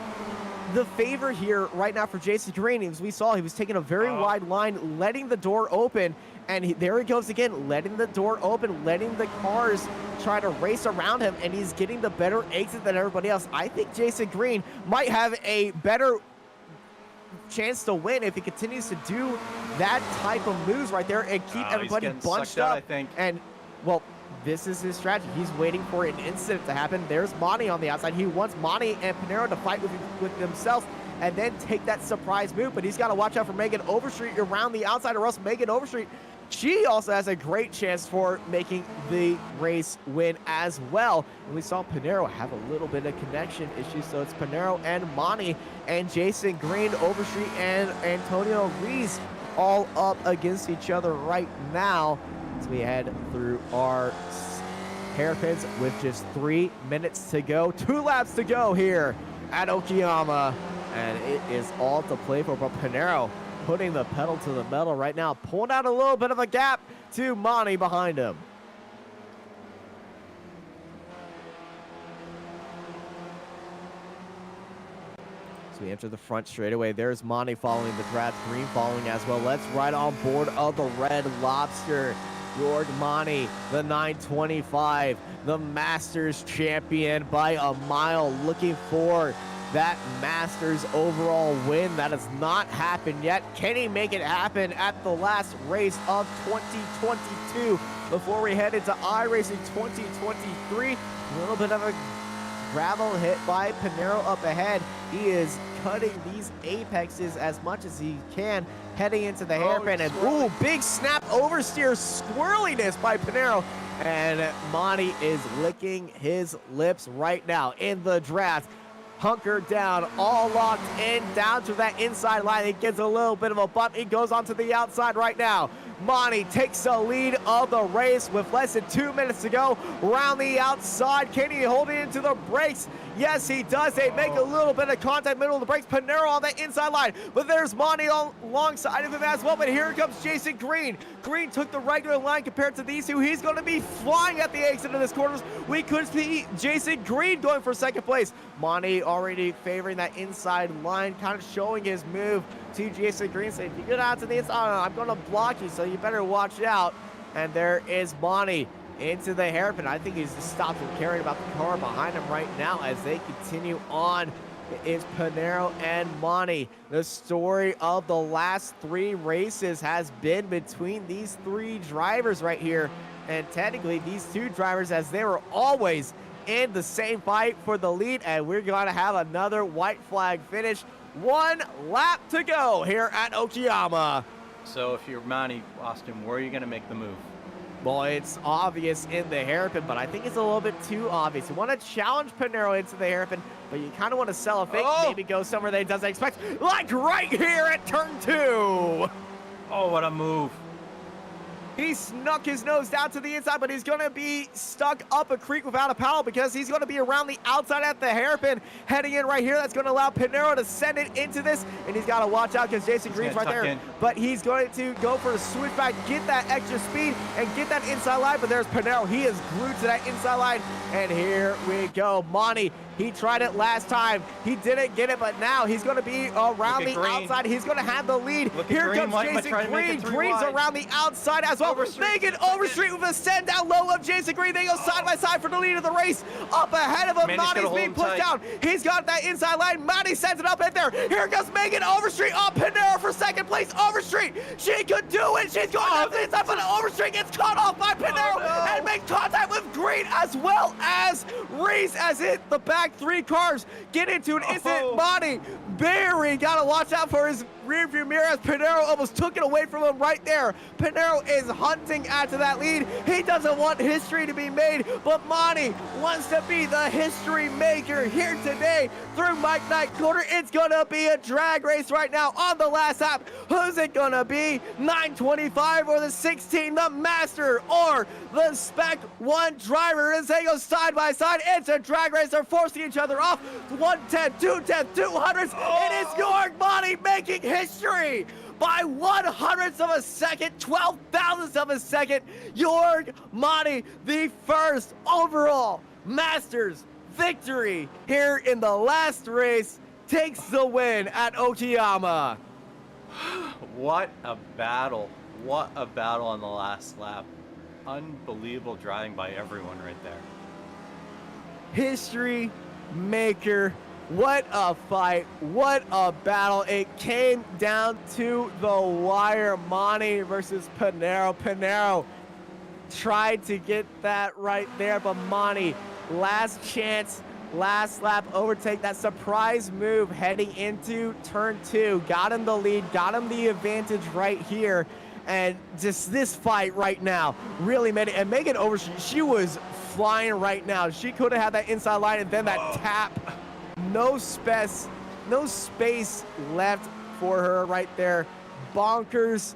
the favor here right now for Jason Green. As we saw, he was taking a very wide line, letting the door open, and there he goes again, letting the door open, letting the cars try to race around him, and he's getting the better exit than everybody else. I think Jason Green might have a better chance to win if he continues to do that type of moves right there and keep everybody bunched up. I think. And, well, this is his strategy. He's waiting for an incident to happen. There's Monty on the outside. He wants Monty and Panero to fight with themselves and then take that surprise move. But he's got to watch out for Megan Overstreet around the outside, or else Megan Overstreet, she also has a great chance for making the race win as well. And we saw Panero have a little bit of connection issues. So it's Panero and Monty and Jason Green, Overstreet, and Antonio Rees all up against each other right now as we head through our hairpins with just 3 minutes to go. 2 laps to go here at Okayama, and it is all to play for. But Panero putting the pedal to the metal right now, pulling out a little bit of a gap to Monty behind him. We enter the front straightaway. There's Monty following the draft, Green following as well. Let's ride on board of the Red Lobster. Jorg Monty, the 925, the Masters champion by a mile, looking for that Masters overall win. That has not happened yet. Can he make it happen at the last race of 2022 before we head into iRacing 2023? A little bit of a gravel hit by Panero up ahead. He is cutting these apexes as much as he can, heading into the hairpin. And ooh, big snap oversteer squirreliness by Panero. And Monty is licking his lips right now in the draft. Hunkered down, all locked in, down to that inside line. He gets a little bit of a bump. He goes onto the outside right now. Monty takes the lead of the race with less than 2 minutes to go. Around the outside, can he hold it into the brakes? Yes, he does. They make a little bit of contact, middle of the brakes. Panero on the inside line, but there's Monty alongside of him as well. But here comes Jason Green. Green took the regular line compared to these two. He's going to be flying at the exit of this corner. We could see Jason Green going for second place. Monty already favoring that inside line, kind of showing his move to Jason Green, saying, if you get out to the inside, I'm going to block you, so you better watch out. And there is Monty into the hairpin. I think he's just stopped from caring about the car behind him right now as they continue on. It's Panero and Monty. The story of the last 3 races has been between these 3 drivers right here. And technically, these 2 drivers, as they were always in the same fight for the lead, and we're going to have another white flag finish. 1 lap to go here at Okayama. So if you're Monty, Austin, where are you going to make the move? Well, it's obvious in the hairpin, but I think it's a little bit too obvious. You want to challenge Panero into the hairpin, but you kind of want to sell a fake, maybe go somewhere that he doesn't expect, like right here at turn 2. Oh, what a move. He snuck his nose down to the inside, but he's going to be stuck up a creek without a paddle because he's going to be around the outside at the hairpin, heading in right here. That's going to allow Panero to send it into this, and he's got to watch out because Jason Green's right there. But he's going to go for a switchback, get that extra speed, and get that inside line. But there's Panero. He is glued to that inside line, and here we go. Monty, he tried it last time. He didn't get it, but now he's going to be around the outside. He's going to have the lead. Here comes Jason Green. Green's around the outside as well. Megan Overstreet with a send down low of Jason Green. They go side by side for the lead of the race. Up ahead of him, Monty's being pushed down. He's got that inside line. Monty sends it up in there. Here comes Megan Overstreet on Panero for second place. Overstreet, she could do it. She's going up the inside, but Overstreet gets caught off by Panero and makes contact with Green as well as Reese, as the back 3 cars get into an incident. Monty, Barry, gotta watch out for his rearview mirror as Panero almost took it away from him right there. Panero is hunting after that lead. He doesn't want history to be made, but Monty wants to be the history maker here today through Mike Knight Corner. It's gonna be a drag race right now on the last lap. Who's it gonna be? 925 or the 16, the Master or the Spec 1 driver? As they go side by side, it's a drag race. They're forcing each other off. 110, 210, 200s. It is Jorg Monty making history by 1/100th of a second, 12 thousandths of a second. Jorg Monty, the first overall Masters victory here in the last race, takes the win at Okayama. What a battle. What a battle on the last lap. Unbelievable driving by everyone right there. History maker What a fight. What a battle. It came down to the wire. Monty versus Pinero. Pinero tried to get that right there, but Monty, last chance, last lap overtake, that surprise move heading into turn 2. Got him the lead, got him the advantage right here. And just this fight right now really made it. And Megan Overstreet, she was flying right now. She could have had that inside line and then that tap. No space left for her right there. Bonkers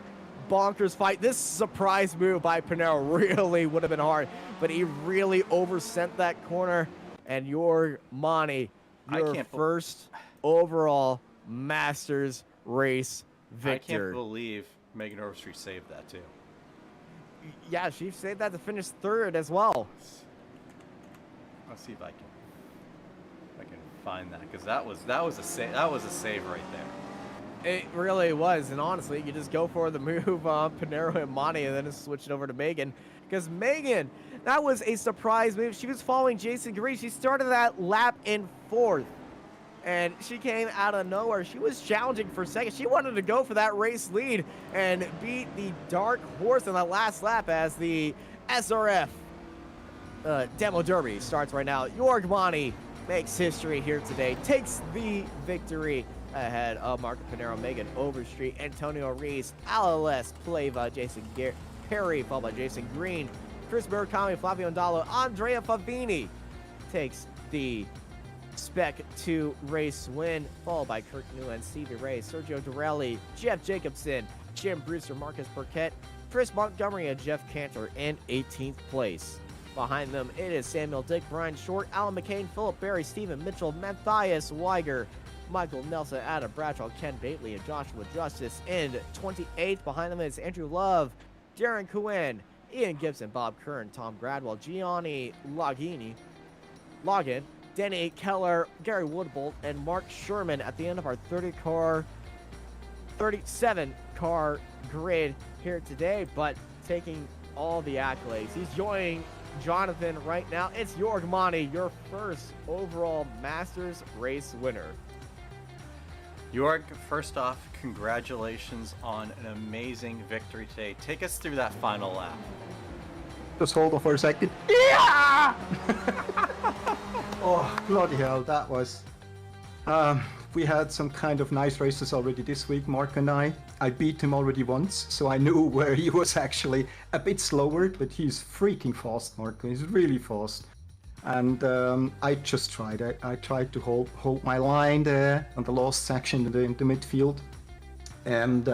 fight. This surprise move by Pinero really would have been hard, but he really oversent that corner. And your Monty, your first overall Masters race victor. I can't believe Megan Overstreet saved that too. Yeah, she saved that to finish 3rd as well. I'll see if I can find that, because that was a save right there. It really was, and honestly, you just go for the move on Pinero and Monty, and then just switch it over to Megan, because Megan, that was a surprise move. She was following Jason Green. She started that lap in 4th, and she came out of nowhere. She was challenging for 2nd. She wanted to go for that race lead and beat the dark horse in that last lap as the SRF Demo Derby starts right now. York Monty makes history here today, takes the victory ahead of Marco Pinero, Megan Overstreet, Antonio Reese, Alex Pleva, Jason Perry, followed by Jason Green, Chris Murakami, Flavio Andalo, Andrea Favini takes the Spec 2 race win, followed by Kirk Nguyen, Stevie Ray, Sergio Dorelli, Jeff Jacobson, Jim Brewster, Marcus Burkett, Chris Montgomery, and Jeff Cantor in 18th place. Behind them, it is Samuel Dick, Brian Short, Alan McCain, Philip Berry, Stephen Mitchell, Matthias Weiger, Michael Nelson, Adam Bradshaw, Ken Bately, and Joshua Justice. In 28th, behind them is Andrew Love, Darren Cohen, Ian Gibson, Bob Kern, Tom Gradwell, Gianni Loggin, Danny Keller, Gary Woodbolt, and Mark Sherman at the end of our 37-car grid here today, but taking all the accolades. He's joining Jonathan right now. It's York Monty, your first overall Masters race winner. York, first off, congratulations on an amazing victory today. Take us through that final lap. Just hold on for a second. Yeah! Oh, bloody hell, that was... we had some kind of nice races already this week, Mark and I. I beat him already once, so I knew where he was actually a bit slower, but he's freaking fast, Marco. He's really fast. And I just tried. I tried to hold my line there on the last section in the midfield. And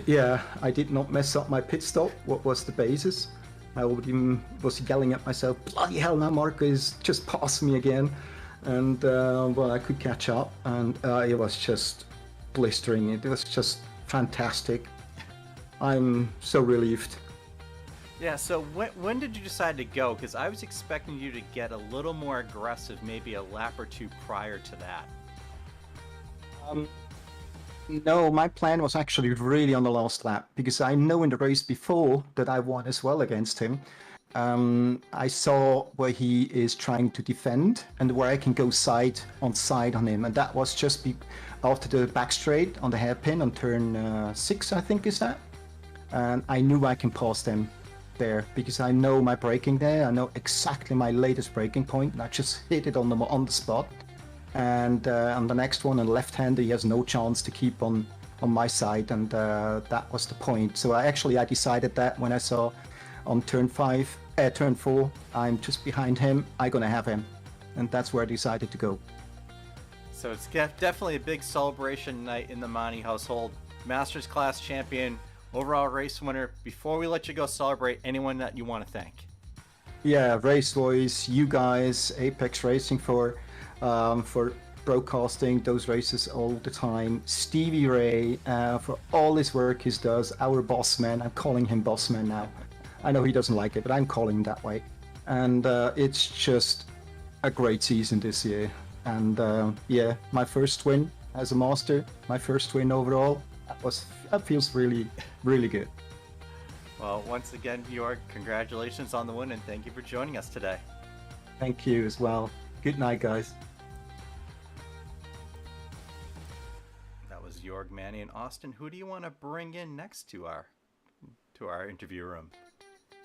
yeah, I did not mess up my pit stop. What was the basis? I already was yelling at myself, bloody hell, now Marco is just passing me again. And well, I could catch up, and it was just blistering. It was just fantastic. I'm so relieved. Yeah, so when did you decide to go? Because I was expecting you to get a little more aggressive, maybe a lap or two prior to that. No, my plan was actually really on the last lap, because I know in the race before that I won as well against him. I saw where he is trying to defend and where I can go side on him, and that was just after the back straight on the hairpin on turn 6, I think is that. And I knew I can pass them there because I know my braking there. I know exactly my latest braking point, and I just hit it on the spot. And on the next one, on the left hand, he has no chance to keep on my side, and that was the point. So I decided that when I saw on turn 4, I'm just behind him, I'm gonna have him, and that's where I decided to go. So it's definitely a big celebration night in the Monty household. Masters class champion, overall race winner. Before we let you go celebrate, anyone that you want to thank? Yeah, RaceVoice, you guys, Apex Racing for broadcasting those races all the time. Stevie Ray for all his work he does. Our boss man, I'm calling him boss man now. I know he doesn't like it, but I'm calling him that way. And it's just a great season this year. And yeah, my first win as a master, my first win overall. That feels really, really good. Well, once again, York, congratulations on the win, and thank you for joining us today. Thank you as well. Good night, guys. was Jorg, Manny, and Austin. Who do you want to bring in next to our interview room?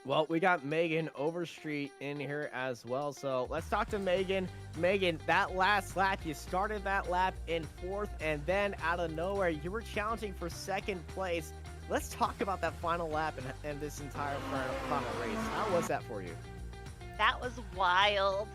Well, we got Megan Overstreet in here as well, so let's talk to Megan. Megan, that last lap, you started that lap in 4th, and then out of nowhere, you were challenging for 2nd place. Let's talk about that final lap and this entire final race. How was that for you? That was wild.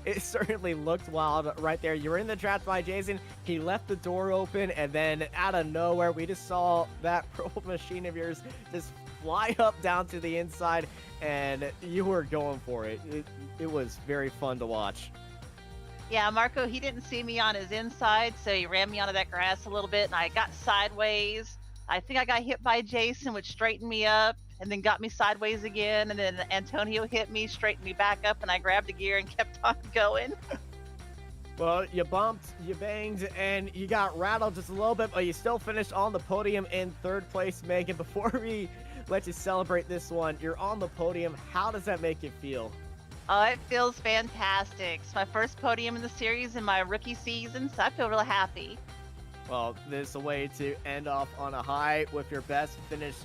It certainly looked wild right there. You were in the draft by Jason. He left the door open, and then out of nowhere, we just saw that purple machine of yours just fly up down to the inside, and you were going for it. It was very fun to watch. Yeah, Marco, he didn't see me on his inside, so he ran me onto that grass a little bit, and I got sideways. I think I got hit by Jason, which straightened me up, and then got me sideways again, and then Antonio hit me, straightened me back up, and I grabbed a gear and kept on going. Well, you bumped, you banged, and you got rattled just a little bit, but you still finished on the podium in 3rd place, Megan. Before we let you celebrate this one, you're on the podium. How does that make you feel? Oh, it feels fantastic. It's my first podium in the series in my rookie season, so I feel real happy. Well, this is a way to end off on a high with your best finish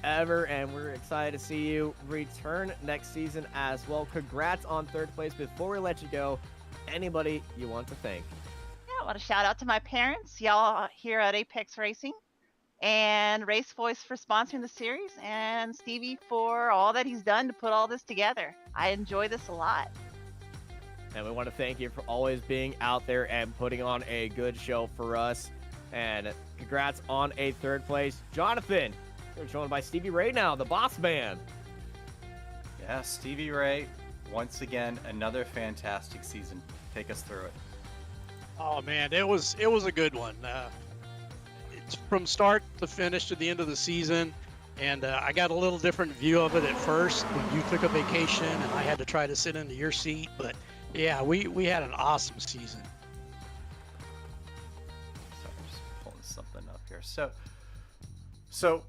ever, and we're excited to see you return next season as well. Congrats on 3rd place. Before we let you go, anybody you want to thank? Yeah, I want to shout out to my parents, y'all here at Apex Racing, and RaceVoice for sponsoring the series, and Stevie for all that he's done to put all this together. I enjoy this a lot. And we want to thank you for always being out there and putting on a good show for us. And congrats on a 3rd place. Jonathan, you're joined by Stevie Ray now, the boss man. Yeah, Stevie Ray, once again, another fantastic season. Take us through it. Oh man, it was a good one. It's from start to finish to the end of the season, and I got a little different view of it at first when you took a vacation and I had to try to sit into your seat. But yeah, we had an awesome season. Sorry, just pulling something up here. So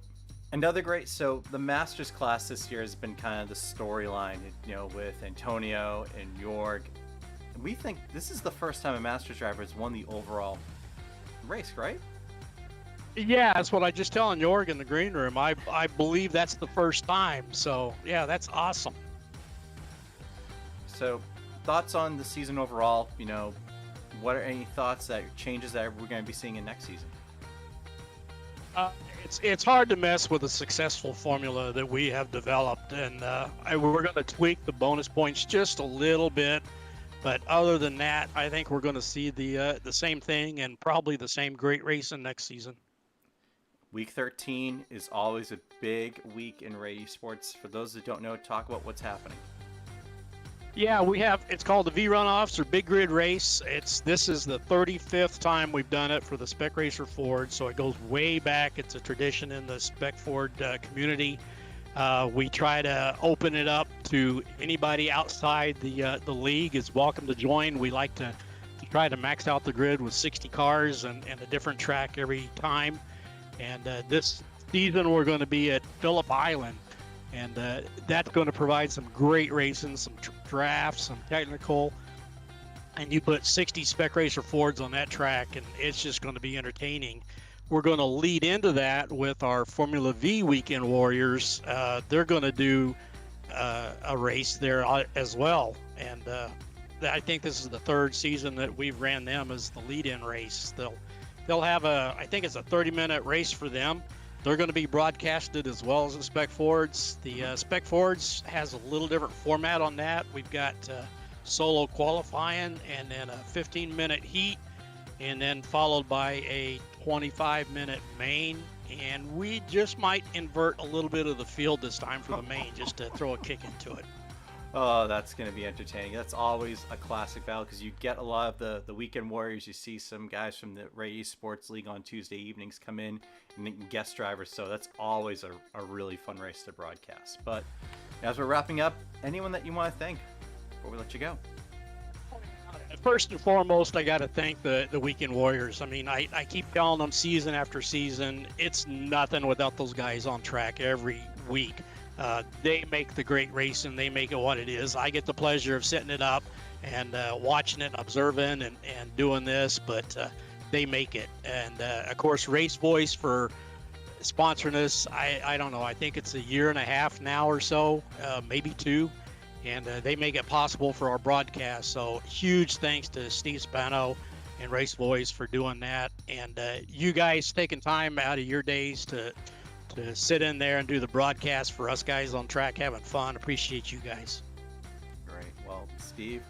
another great. So the Masters class this year has been kind of the storyline, with Antonio and Jorg. We think this is the first time a Masters driver has won the overall race, right? Yeah, that's what I just telling Jorg in the green room. I believe that's the first time. So yeah, that's awesome. So thoughts on the season overall? What are any thoughts changes that we're going to be seeing in next season? It's hard to mess with a successful formula that we have developed, and we're going to tweak the bonus points just a little bit. But other than that, I think we're going to see the same thing and probably the same great racing next season. Week 13 is always a big week in Ray Esports. For those that don't know, talk about what's happening. Yeah, it's called the V Runoffs or Big Grid Race. This is the 35th time we've done it for the Spec Racer Ford, so it goes way back. It's a tradition in the Spec Ford community. We try to open it up to anybody outside the league is welcome to join. We like to try to max out the grid with 60 cars and a different track every time. And this season we're going to be at Phillip Island, and that's going to provide some great racing, some drafts, some technical. And you put 60 Spec Racer Fords on that track, and it's just going to be entertaining. We're going to lead into that with our Formula V Weekend Warriors. They're going to do a race there as well. And I think this is the 3rd season that we've ran them as the lead-in race. They'll have I think it's a 30-minute race for them. They're going to be broadcasted as well as the Spec Fords. The Spec Fords has a little different format on that. We've got solo qualifying and then a 15-minute heat, and then followed by a 25-minute main. And we just might invert a little bit of the field this time for the main, just to throw a kick into it. Oh, that's going to be entertaining. That's always a classic battle because you get a lot of the weekend warriors. You see some guys from the Ray Esports League on Tuesday evenings come in and guest drivers. So that's always a really fun race to broadcast. But as we're wrapping up, anyone that you want to thank before we let you go? First and foremost, I got to thank the weekend warriors. I mean, I keep telling them season after season, it's nothing without those guys on track every week. They make the great racing. They make it what it is. I get the pleasure of setting it up and watching it, observing and doing this. But they make it. And of course, RaceVoice for sponsoring us. I don't know. I think it's 1.5 years now or so, maybe 2. And they make it possible for our broadcast. So huge thanks to Steve Spano and RaceVoice for doing that. And you guys taking time out of your days to sit in there and do the broadcast for us guys on track having fun. Appreciate you guys. Great. Well, Steve,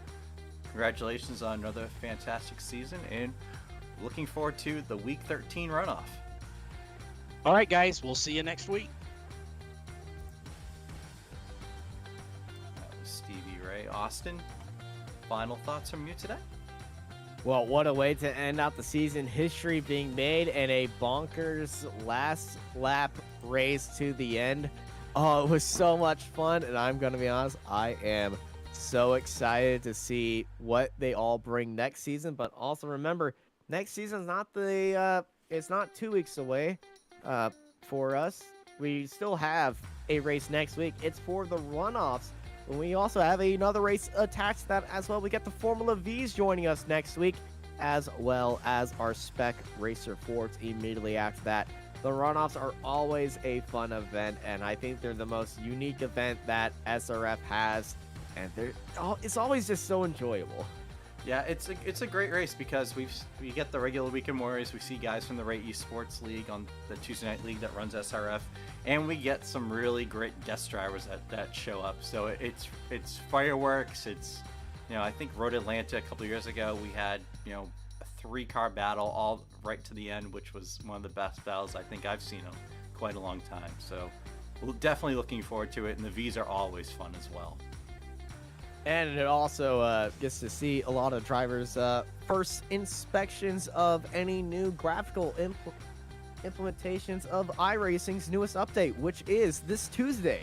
congratulations on another fantastic season, and looking forward to the Week 13 runoff. All right, guys. We'll see you next week. That was Stevie Ray. Austin, final thoughts from you today? Well, what a way to end out the season. History being made and a bonkers last lap race to the end. Oh, it was so much fun, and I'm going to be honest, I am so excited to see what they all bring next season. But also remember, next season's not it's not 2 weeks away for us. We still have a race next week. It's for the runoffs. We also have another race attached to that as well. We get the Formula V's joining us next week, as well as our Spec Racer Fords immediately after that. The runoffs are always a fun event, and I think they're the most unique event that SRF has, and it's always just so enjoyable. Yeah, it's a great race because we get the regular Weekend Warriors. We see guys from the Ray Esports League on the Tuesday night league that runs SRF, and we get some really great guest drivers that show up. So it's fireworks. It's, I think Road Atlanta a couple years ago we had a 3-car battle all right to the end, which was one of the best battles I think I've seen in quite a long time. So we're definitely looking forward to it, and the V's are always fun as well. And it also gets to see a lot of drivers' first inspections of any new graphical implementations of iRacing's newest update, which is this Tuesday.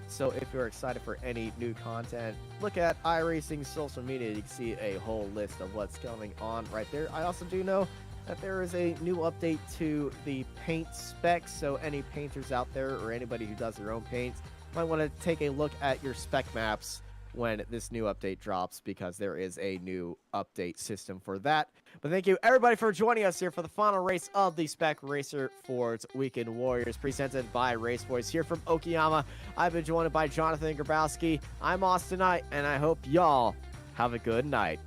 So if you're excited for any new content, look at iRacing's social media. You can see a whole list of what's going on right there. I also do know that there is a new update to the paint specs, so any painters out there or anybody who does their own paints might want to take a look at your spec maps when this new update drops, because there is a new update system for that. But thank you everybody for joining us here for the final race of the Spec Racer Fords Weekend Warriors, presented by RaceVoice here from Okayama. I've been joined by Jonathan Grabowski. I'm Austin Knight, and I hope y'all have a good night.